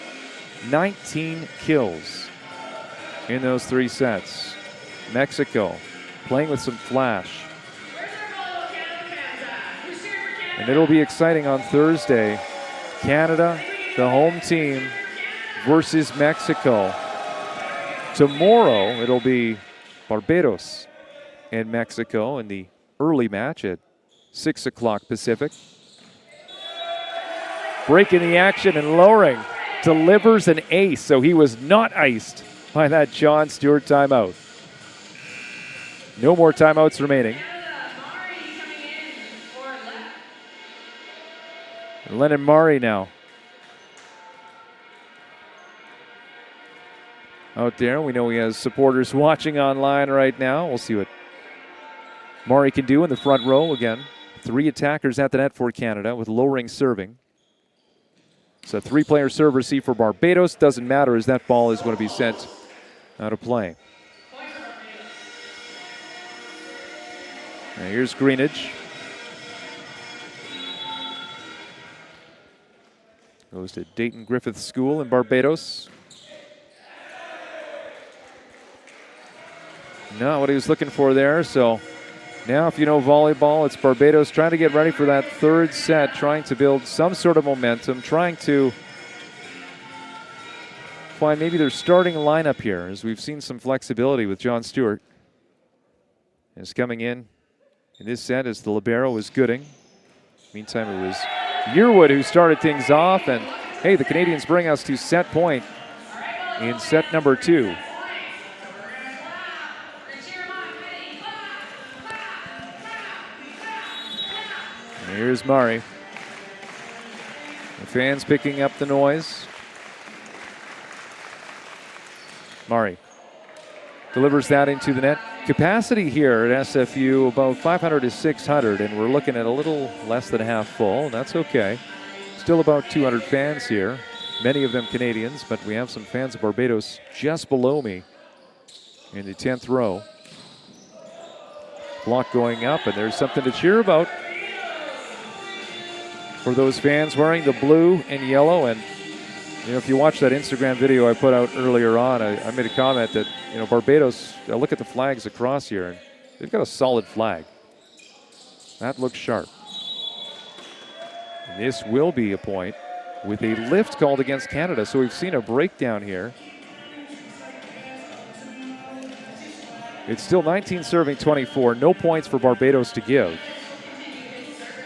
19 kills in those 3 sets. Mexico playing with some flash. And it'll be exciting on Thursday. Canada, the home team, versus Mexico. Tomorrow it'll be Barbados and Mexico in the early match at 6 o'clock Pacific. Breaking the action, and Lowring delivers an ace, so he was not iced by that John Stewart timeout. No more timeouts remaining. Lennon Murray now out there. We know he has supporters watching online right now. We'll see what Murray can do in the front row again. 3 attackers at the net for Canada with Lowring serving. So 3-player serve receive for Barbados. Doesn't matter as that ball is going to be sent out of play. Now here's Greenidge. Goes to Dayton Griffith School in Barbados. Not what he was looking for there. So now if you know volleyball, it's Barbados trying to get ready for that 3rd set, trying to build some sort of momentum, trying to find maybe their starting lineup here, as we've seen some flexibility with John Stewart. Is coming in this set as the libero is Gooding. Meantime, it was Yearwood who started things off, and hey, the Canadians bring us to set point in set number 2. Here's Murray. The fans picking up the noise. Murray delivers that into the net. Capacity here at SFU about 500 to 600, and we're looking at a little less than half full. That's okay. Still about 200 fans here, many of them Canadians, but we have some fans of Barbados just below me in the 10th row. Block going up, and there's something to cheer about. for those fans wearing the blue and yellow. And, you know, if you watch that Instagram video I put out earlier on, I made a comment that, you know, Barbados, I look at the flags across here, and they've got a solid flag. That looks sharp. And this will be a point with a lift called against Canada. So we've seen a breakdown here. It's still 19 serving 24. No points for Barbados to give.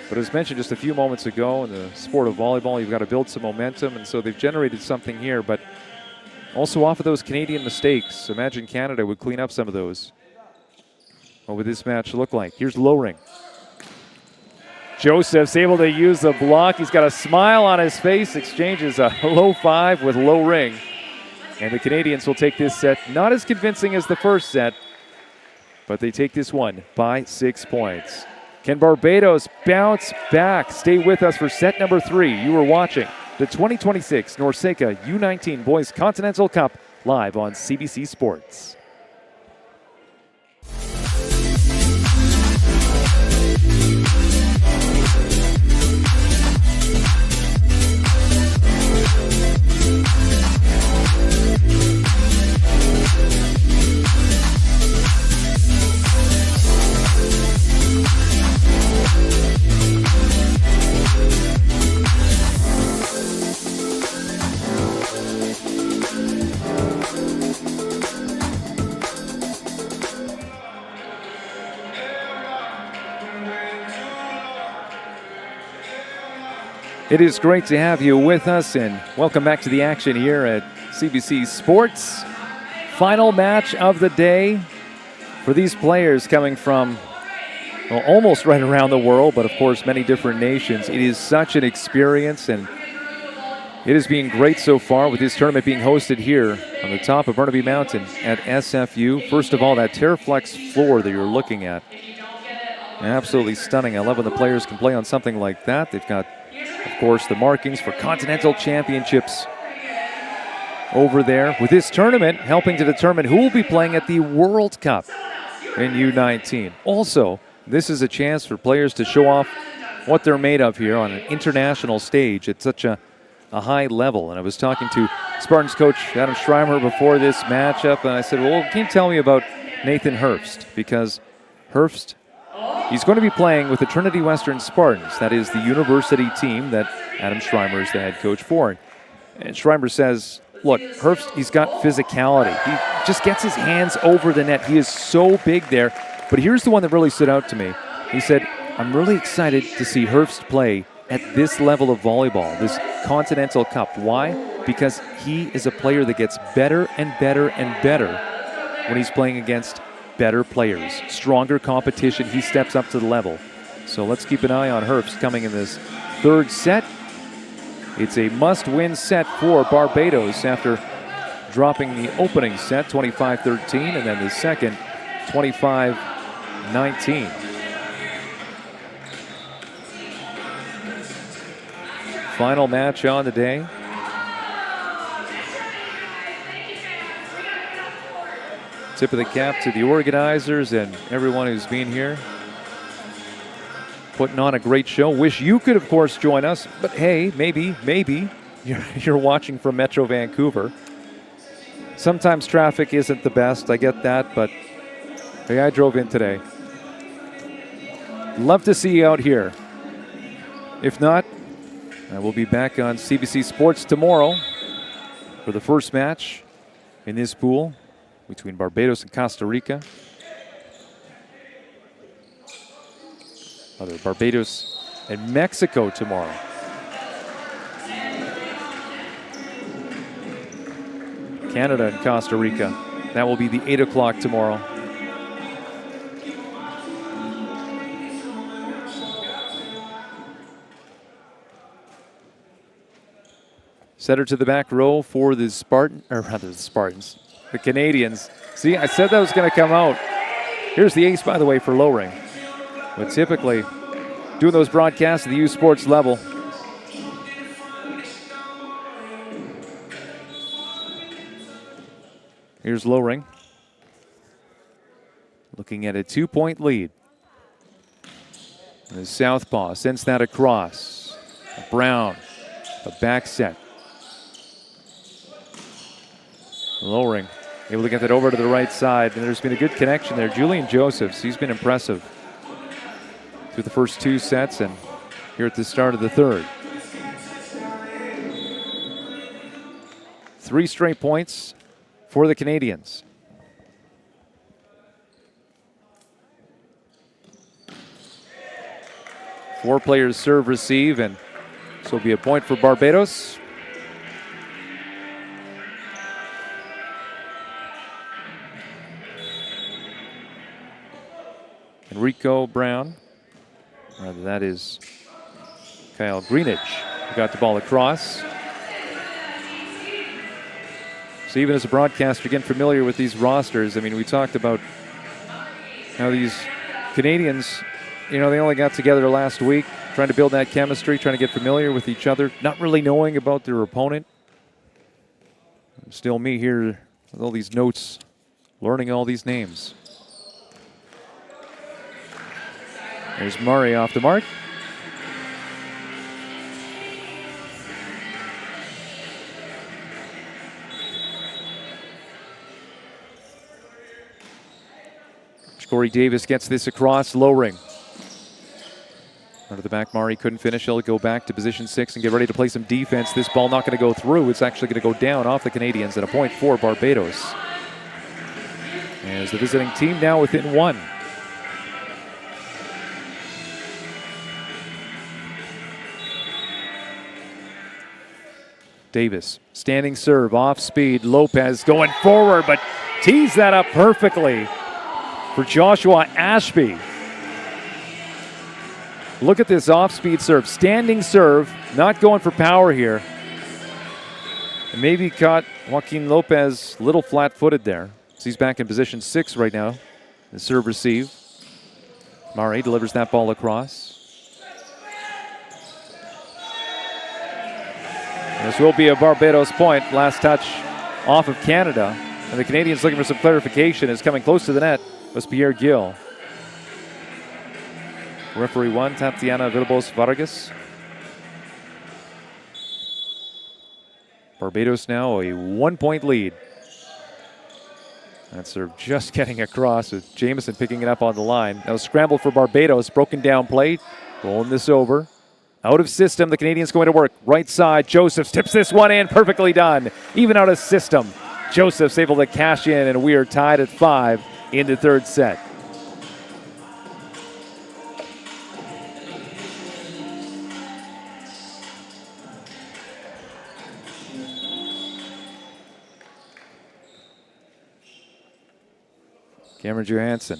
But as mentioned just a few moments ago, in the sport of volleyball, you've got to build some momentum. And so they've generated something here. But also off of those Canadian mistakes, imagine Canada would clean up some of those. What would this match look like? Here's Lowring. Joseph's able to use the block. He's got a smile on his face, exchanges a low 5 with Lowring. And the Canadians will take this set, not as convincing as the first set, but they take this one by 6 points. Can Barbados bounce back? Stay with us for set number 3. You are watching the 2026 NORCECA U19 Boys Continental Cup live on CBC Sports. It is great to have you with us, and welcome back to the action here at CBC Sports. Final match of the day for these players coming from, well, almost right around the world, but of course many different nations. It is such an experience, and it has been great so far with this tournament being hosted here on the top of Burnaby Mountain at SFU. First of all, that Terraflex floor that you're looking at, absolutely stunning. I love when the players can play on something like that. They've got, of course, the markings for Continental Championships over there. With this tournament helping to determine who will be playing at the World Cup in U19. Also, this is a chance for players to show off what they're made of here on an international stage at such a high level. And I was talking to Spartans coach Adam Schreimer before this matchup, and I said, well, can you tell me about Nathan Herbst? Because Herbst, he's going to be playing with the Trinity Western Spartans. That is the university team that Adam Schreimer is the head coach for. And Schreimer says, look, Herbst, he's got physicality. He just gets his hands over the net. He is so big there. But here's the one that really stood out to me. He said, I'm really excited to see Herbst play at this level of volleyball, this Continental Cup. Why? Because he is a player that gets better and better and better when he's playing against better players, stronger competition. He steps up to the level. So let's keep an eye on Herbst coming in this third set. It's a must-win set for Barbados after dropping the opening set 25-13 and then the second 25-19. Final match on the day. Tip of the cap to the organizers and everyone who's been here, putting on a great show. Wish you could, of course, join us, but hey, maybe you're watching from Metro Vancouver. Sometimes traffic isn't the best, I get that, but hey, I drove in today. Love to see you out here. If not, I will be back on CBC Sports tomorrow for the first match in this pool between Barbados and Costa Rica. Barbados and Mexico tomorrow. Canada and Costa Rica. That will be the 8 o'clock tomorrow. Setter to the back row for the Spartans, the Canadians. See, I said that was going to come out. Here's the ace, by the way, for Lowring. But typically, doing those broadcasts at the U Sports level, here's Lowring, looking at a 2-point lead. And the southpaw sends that across. Brown, the back set. Lowering, able to get that over to the right side, and there's been a good connection there. Julian Josephs, he's been impressive through the first 2 sets and here at the start of the third. 3 straight points for the Canadians. Four players serve, receive, and this will be a point for Barbados. Enrico Brown, rather that is Kyle Greenidge, who got the ball across. So even as a broadcaster, getting familiar with these rosters, I mean, we talked about how these Canadians, you know, they only got together last week, trying to build that chemistry, trying to get familiar with each other, not really knowing about their opponent. Still me here with all these notes, learning all these names. There's Murray off the mark. Corey Davis gets this across, lowering. Under the back, Murray couldn't finish. He'll go back to position 6 and get ready to play some defense. This ball not going to go through. It's actually going to go down off the Canadians, and a point for Barbados. As the visiting team now within 1. Davis, standing serve, off speed. Lopez going forward, but tees that up perfectly for Joshua Ashby. Look at this off-speed serve, standing serve, not going for power here. And maybe caught Joaquin Lopez a little flat-footed there. So he's back in position 6 right now. The serve receive. Murray delivers that ball across. This will be a Barbados point. Last touch off of Canada. And the Canadians looking for some clarification is coming close to the net. Was Pierre Gill. Referee 1, Tatiana Villalobos Vargas. Barbados now a 1-point lead. That serve just getting across with Jamieson picking it up on the line. Now scramble for Barbados, broken down play. Rolling this over. Out of system, the Canadians going to work. Right side, Josephs tips this one in, perfectly done. Even out of system, Josephs able to cash in, and we are tied at 5 in the third set. Cameron Johansson.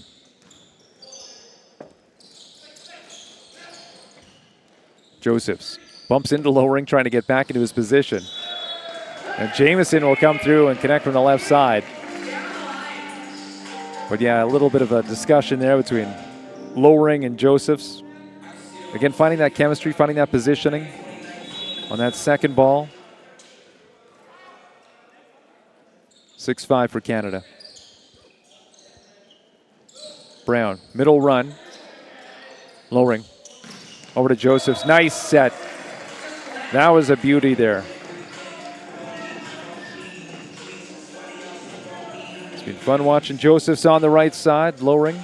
Josephs bumps into lowering, trying to get back into his position. And Jamieson will come through and connect from the left side. But yeah, a little bit of a discussion there between lowering and Josephs. Again, finding that chemistry, finding that positioning on that second ball. 6-5 for Canada. Brown, middle run. Lowering. Over to Josephs. Nice set. That was a beauty there. It's been fun watching Josephs on the right side, lowering.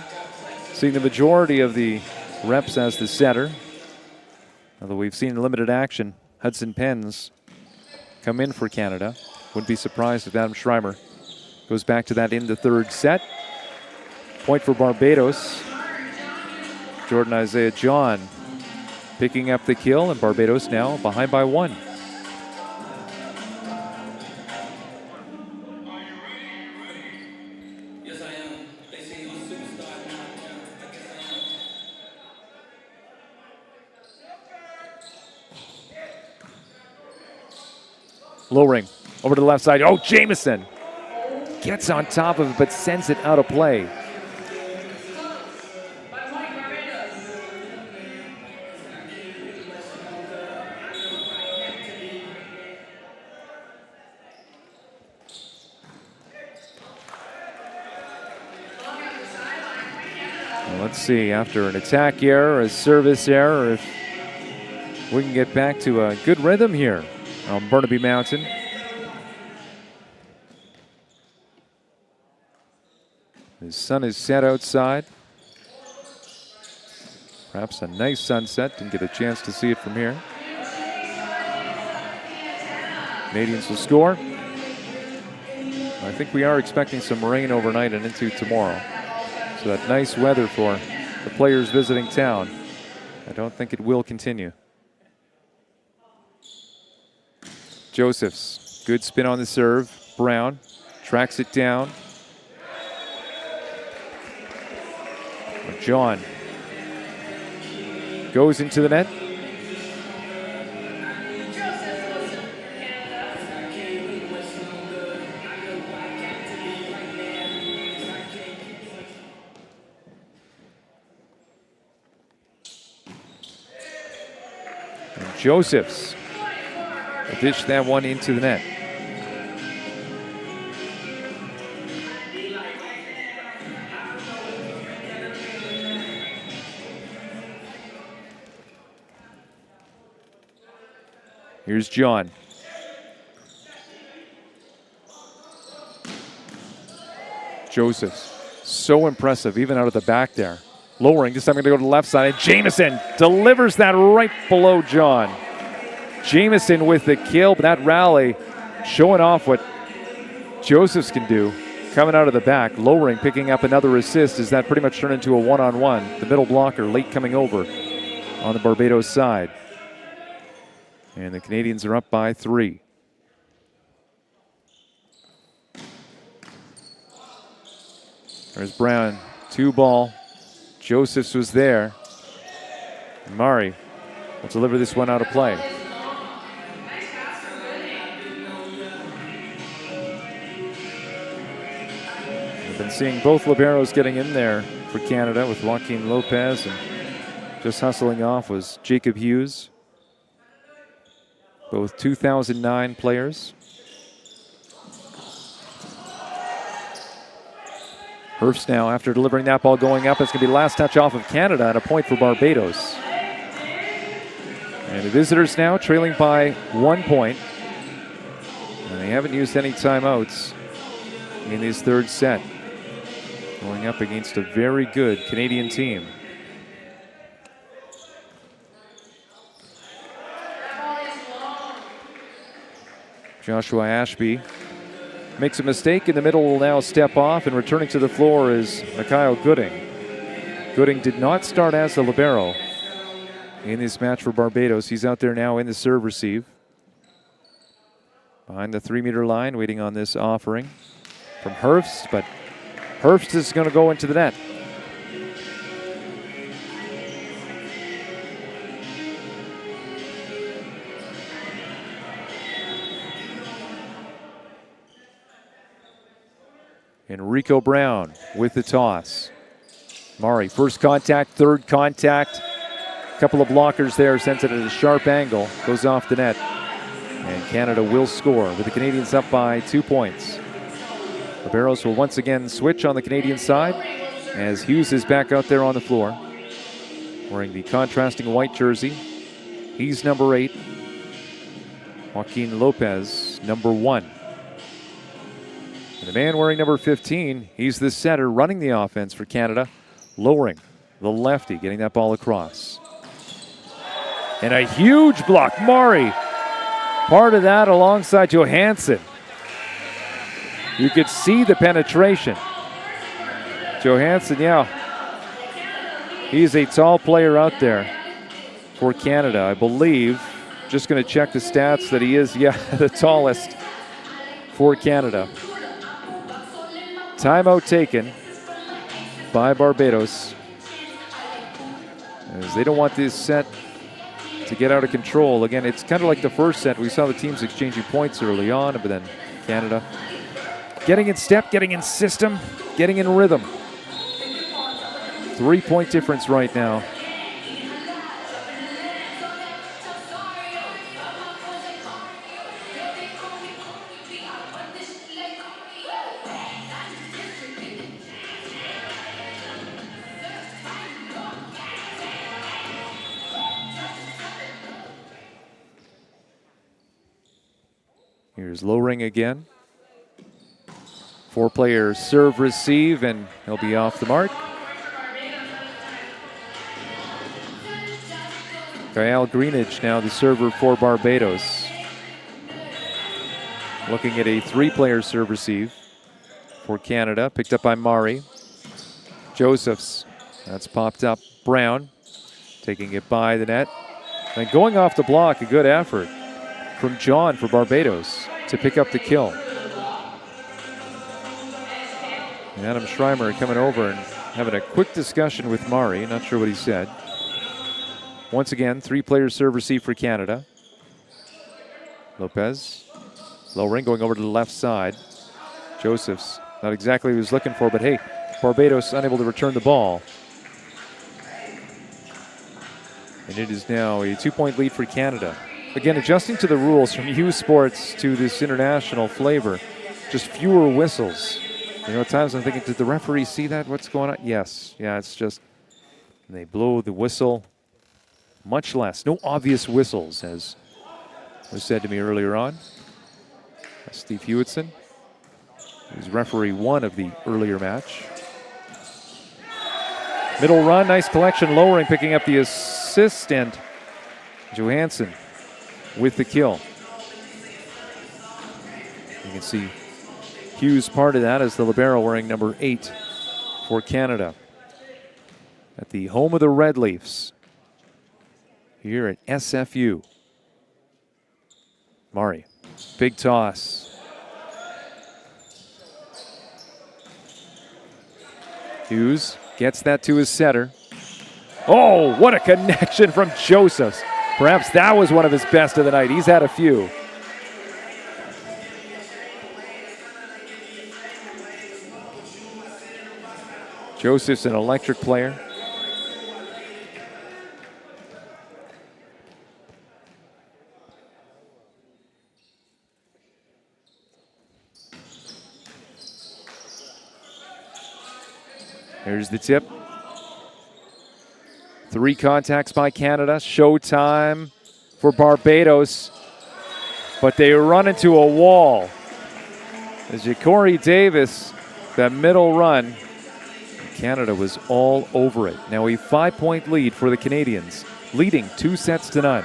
Seeing the majority of the reps as the setter. Although we've seen limited action. Hudson Pens come in for Canada. Wouldn't be surprised if Adam Schreimer goes back to that in the third set. Point for Barbados. Jordan Isaiah John picking up the kill, and Barbados now behind by 1. Lowering over to the left side. Oh, Jamieson gets on top of it, but sends it out of play. Let's see, after an attack error, a service error, if we can get back to a good rhythm here on Burnaby Mountain. The sun is set outside. Perhaps a nice sunset. Didn't get a chance to see it from here. Canadians will score. I think we are expecting some rain overnight and into tomorrow. So that nice weather for the players visiting town. I don't think it will continue. Josephs, good spin on the serve. Brown tracks it down. John goes into the net. And Josephs will dish that one into the net. Here's John. Josephs, so impressive, even out of the back there. Lowering, this time going to go to the left side, and Jamieson delivers that right below John. Jamieson with the kill, but that rally showing off what Josephs can do. Coming out of the back, Lowering picking up another assist as that pretty much turned into a one-on-one. The middle blocker late coming over on the Barbados side. And the Canadians are up by 3. There's Brown, 2-ball. Josephs was there. Murray will deliver this one out of play. We've been seeing both liberos getting in there for Canada with Joaquin Lopez, and just hustling off was Jacob Hughes. Both 2009 players. Hurst now, after delivering that ball going up, it's going to be the last touch off of Canada and a point for Barbados. And the visitors now trailing by 1 point. And they haven't used any timeouts in this third set. Going up against a very good Canadian team. Joshua Ashby makes a mistake in the middle, will now step off, and returning to the floor is Mikhail Gooding. Gooding did not start as the libero in this match for Barbados. He's out there now in the serve receive. Behind the 3-meter line, waiting on this offering from Hurst, but Hurst is going to go into the net. Enrico Brown with the toss. Murray, first contact, third contact. A couple of blockers there, sends it at a sharp angle, goes off the net. And Canada will score with the Canadians up by 2 points. Liberos will once again switch on the Canadian side as Hughes is back out there on the floor wearing the contrasting white jersey. He's number 8. Joaquin Lopez, number 1. And the man wearing number 15, he's the setter running the offense for Canada. Lowering, the lefty, getting that ball across. And a huge block. Murray, part of that alongside Johansson. You could see the penetration. Johansson, yeah. He's a tall player out there for Canada, I believe. Just going to check the stats that he is, yeah, the tallest for Canada. Timeout taken by Barbados, as they don't want this set to get out of control. Again, it's kind of like the first set. We saw the teams exchanging points early on, but then Canada getting in step, getting in system, getting in rhythm. 3-point difference right now. Here's Lowring again. 4-player serve receive, and he'll be off the mark. Kyle Greenidge now the server for Barbados. Looking at a 3-player serve receive for Canada, picked up by Mari. Josephs, that's popped up. Brown taking it by the net. And going off the block, a good effort from John for Barbados to pick up the kill. And Adam Schreimer coming over and having a quick discussion with Mari. Not sure what he said. Once again, 3-player serve receive for Canada. Lopez. Lowering going over to the left side. Josephs, not exactly what he was looking for, but hey, Barbados unable to return the ball. And it is now a 2-point lead for Canada. Again, adjusting to the rules from U Sports to this international flavor, just fewer whistles. You know, at times I'm thinking, did the referee see that? What's going on? Yes. Yeah, it's just they blow the whistle much less. No obvious whistles, as was said to me earlier on. Steve Hewitson, who's referee 1 of the earlier match. Middle run, nice collection. Lowering picking up the assist, and Johansson with the kill. You can see Hughes part of that as the libero wearing number 8 for Canada. At the home of the Red Leafs here at SFU. Mari, big toss. Hughes gets that to his setter. Oh, what a connection from Josephs. Perhaps that was one of his best of the night. He's had a few. Joseph's an electric player. Here's the tip. 3 contacts by Canada. Showtime for Barbados. But they run into a wall. As Corey Davis, that middle run, Canada was all over it. Now a 5-point lead for the Canadians, leading 2-0.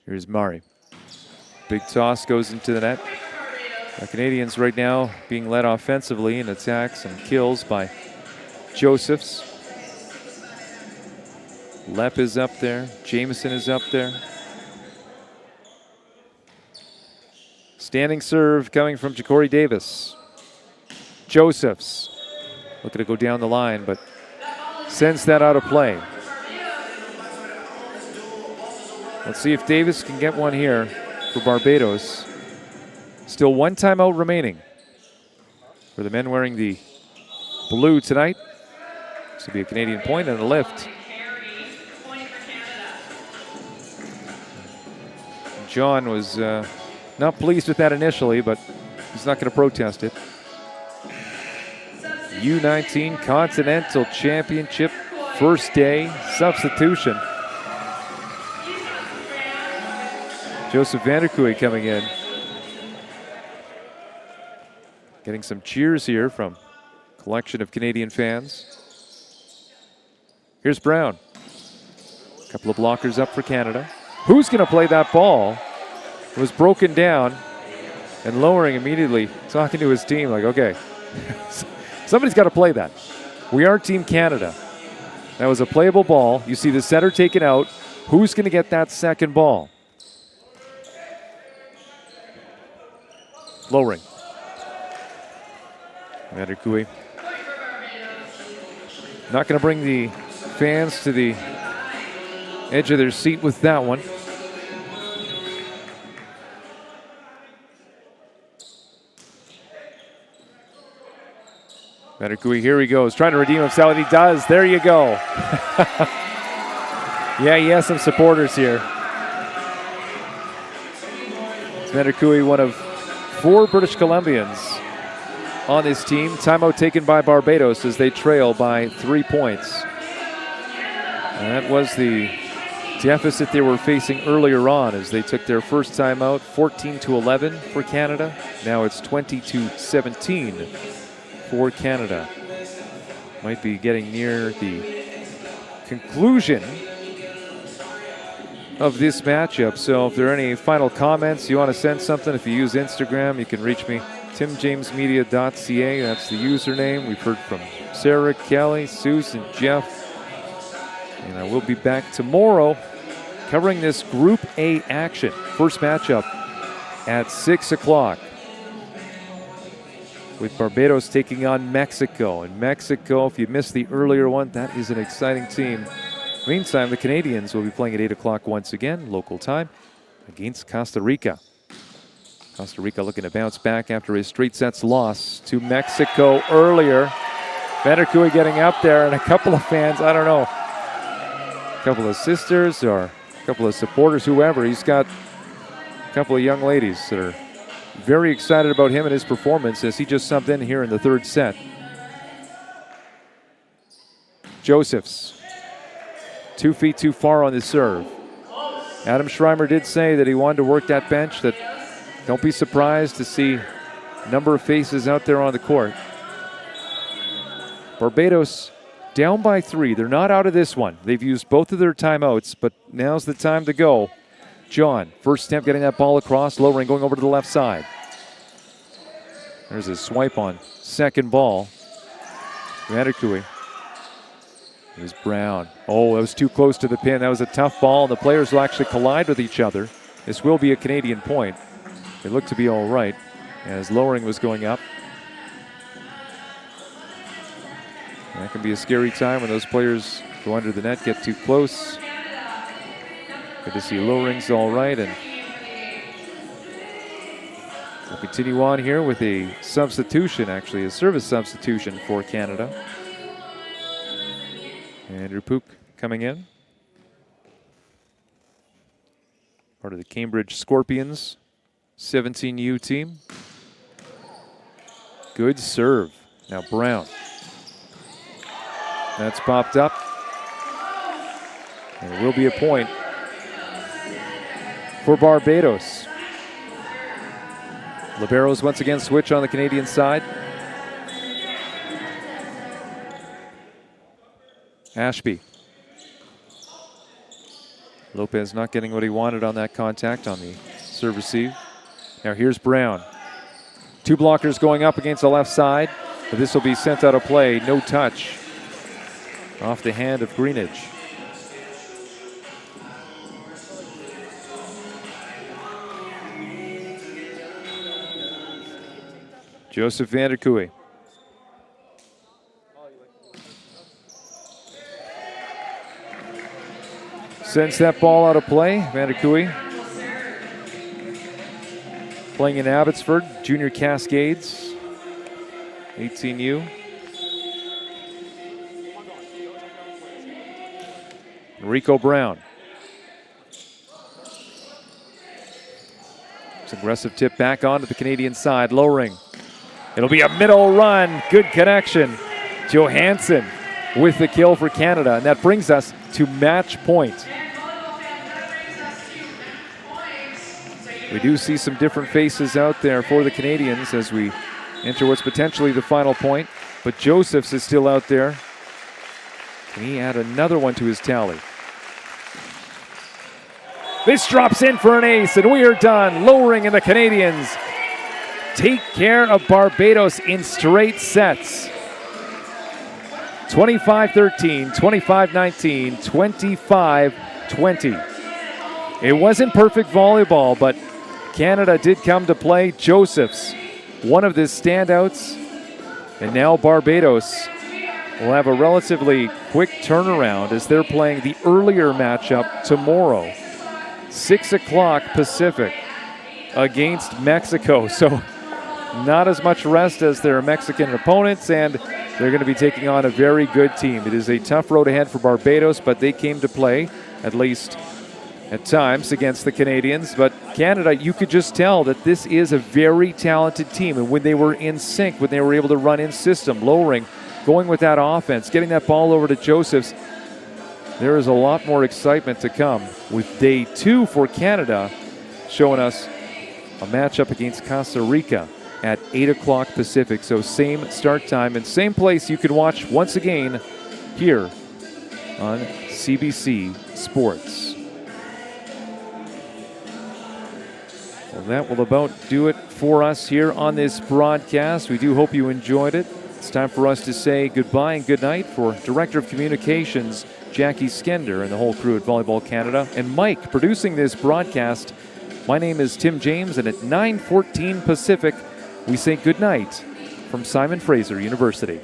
Here's Mari. Big toss goes into the net. The Canadians right now being led offensively in attacks and kills by Josephs. Lepp is up there. Jameson is up there. Standing serve coming from Corey Davis. Josephs looking to go down the line, but sends that out of play. Let's see if Davis can get one here for Barbados. Still 1 timeout remaining for the men wearing the blue tonight. This will be a Canadian point and a lift. John was not pleased with that initially, but he's not going to protest it. U19 Continental Championship, first day substitution. Joseph Vanderkooi coming in. Getting some cheers here from a collection of Canadian fans. Here's Brown. A couple of blockers up for Canada. Who's going to play that ball? It was broken down, and Lowering immediately talking to his team like, okay, somebody's got to play that. We are Team Canada. That was a playable ball. You see the setter taken out. Who's going to get that second ball? Lowering. Vanderkooi. Not going to bring the fans to the edge of their seat with that one. Vanderkooi, here he goes, trying to redeem himself, and he does. There you go. Yeah, he has some supporters here. Vanderkooi, one of 4 British Columbians on this team. Timeout taken by Barbados as they trail by 3 points. And that was the deficit they were facing earlier on as they took their first timeout, 14-11 for Canada. Now it's 20-17 for Canada. Might be getting near the conclusion of this matchup. So if there are any final comments, you want to send something, if you use Instagram, you can reach me, timjamesmedia.ca. That's the username. We've heard from Sarah, Kelly, Susan, Jeff. And I will be back tomorrow covering this Group A action. First matchup at 6 o'clock with Barbados taking on Mexico. And Mexico, if you missed the earlier one, that is an exciting team. Meantime, the Canadians will be playing at 8 o'clock once again, local time, against Costa Rica. Costa Rica looking to bounce back after a straight sets loss to Mexico earlier. Vanderkooi getting up there, and a couple of fans, I don't know, a couple of sisters or a couple of supporters, whoever. He's got a couple of young ladies that are very excited about him and his performance as he just subbed in here in the third set. Josephs. 2 feet too far on the serve. Adam Schreimer did say that he wanted to work that bench, that don't be surprised to see a number of faces out there on the court. Barbados down by 3. They're not out of this one. They've used both of their timeouts, but now's the time to go. John, first attempt getting that ball across, lowering, going over to the left side. There's a swipe on second ball. Vanderkooi. Here's Brown. Oh, that was too close to the pin. That was a tough ball, and the players will actually collide with each other. This will be a Canadian point. They look to be all right as lowering was going up. And that can be a scary time when those players go under the net, get too close. Good to see lowering's all right, and we'll continue on here with a substitution, actually a service substitution for Canada. Andrew Pook coming in. Part of the Cambridge Scorpions 17U team. Good serve. Now Brown. That's popped up. And it will be a point for Barbados. Liberos once again switch on the Canadian side. Ashby. Lopez not getting what he wanted on that contact on the serve receive. Now here's Brown. 2 blockers going up against the left side, but this will be sent out of play. No touch off the hand of Greenidge. Joseph Vanderkooi. Sends that ball out of play. Vanderkooi playing in Abbotsford, Junior Cascades, 18U. Rico Brown. It's an aggressive tip back onto the Canadian side, lowering. It'll be a middle run, good connection. Johansson with the kill for Canada, and that brings us to match point. We do see some different faces out there for the Canadians as we enter what's potentially the final point, but Josephs is still out there. Can he add another one to his tally? This drops in for an ace, and we are done. Lowering, and the Canadians take care of Barbados in straight sets. 25-13, 25-19, 25-20. It wasn't perfect volleyball, but Canada did come to play. Josephs, one of the standouts. And now Barbados will have a relatively quick turnaround as they're playing the earlier matchup tomorrow. 6 o'clock Pacific against Mexico. So not as much rest as their Mexican opponents, and they're going to be taking on a very good team. It is a tough road ahead for Barbados, but they came to play, at least at times against the Canadians, but Canada, you could just tell that this is a very talented team. And when they were in sync, when they were able to run in system, lowering, going with that offense, getting that ball over to Josephs, there is a lot more excitement to come with day 2 for Canada, showing us a matchup against Costa Rica at 8 o'clock Pacific. So same start time and same place you can watch once again here on CBC Sports. Well, that will about do it for us here on this broadcast. We do hope you enjoyed it. It's time for us to say goodbye and good night for Director of Communications Jackie Skender and the whole crew at Volleyball Canada, and Mike producing this broadcast. My name is Tim James, and at 9:14 Pacific, we say goodnight from Simon Fraser University.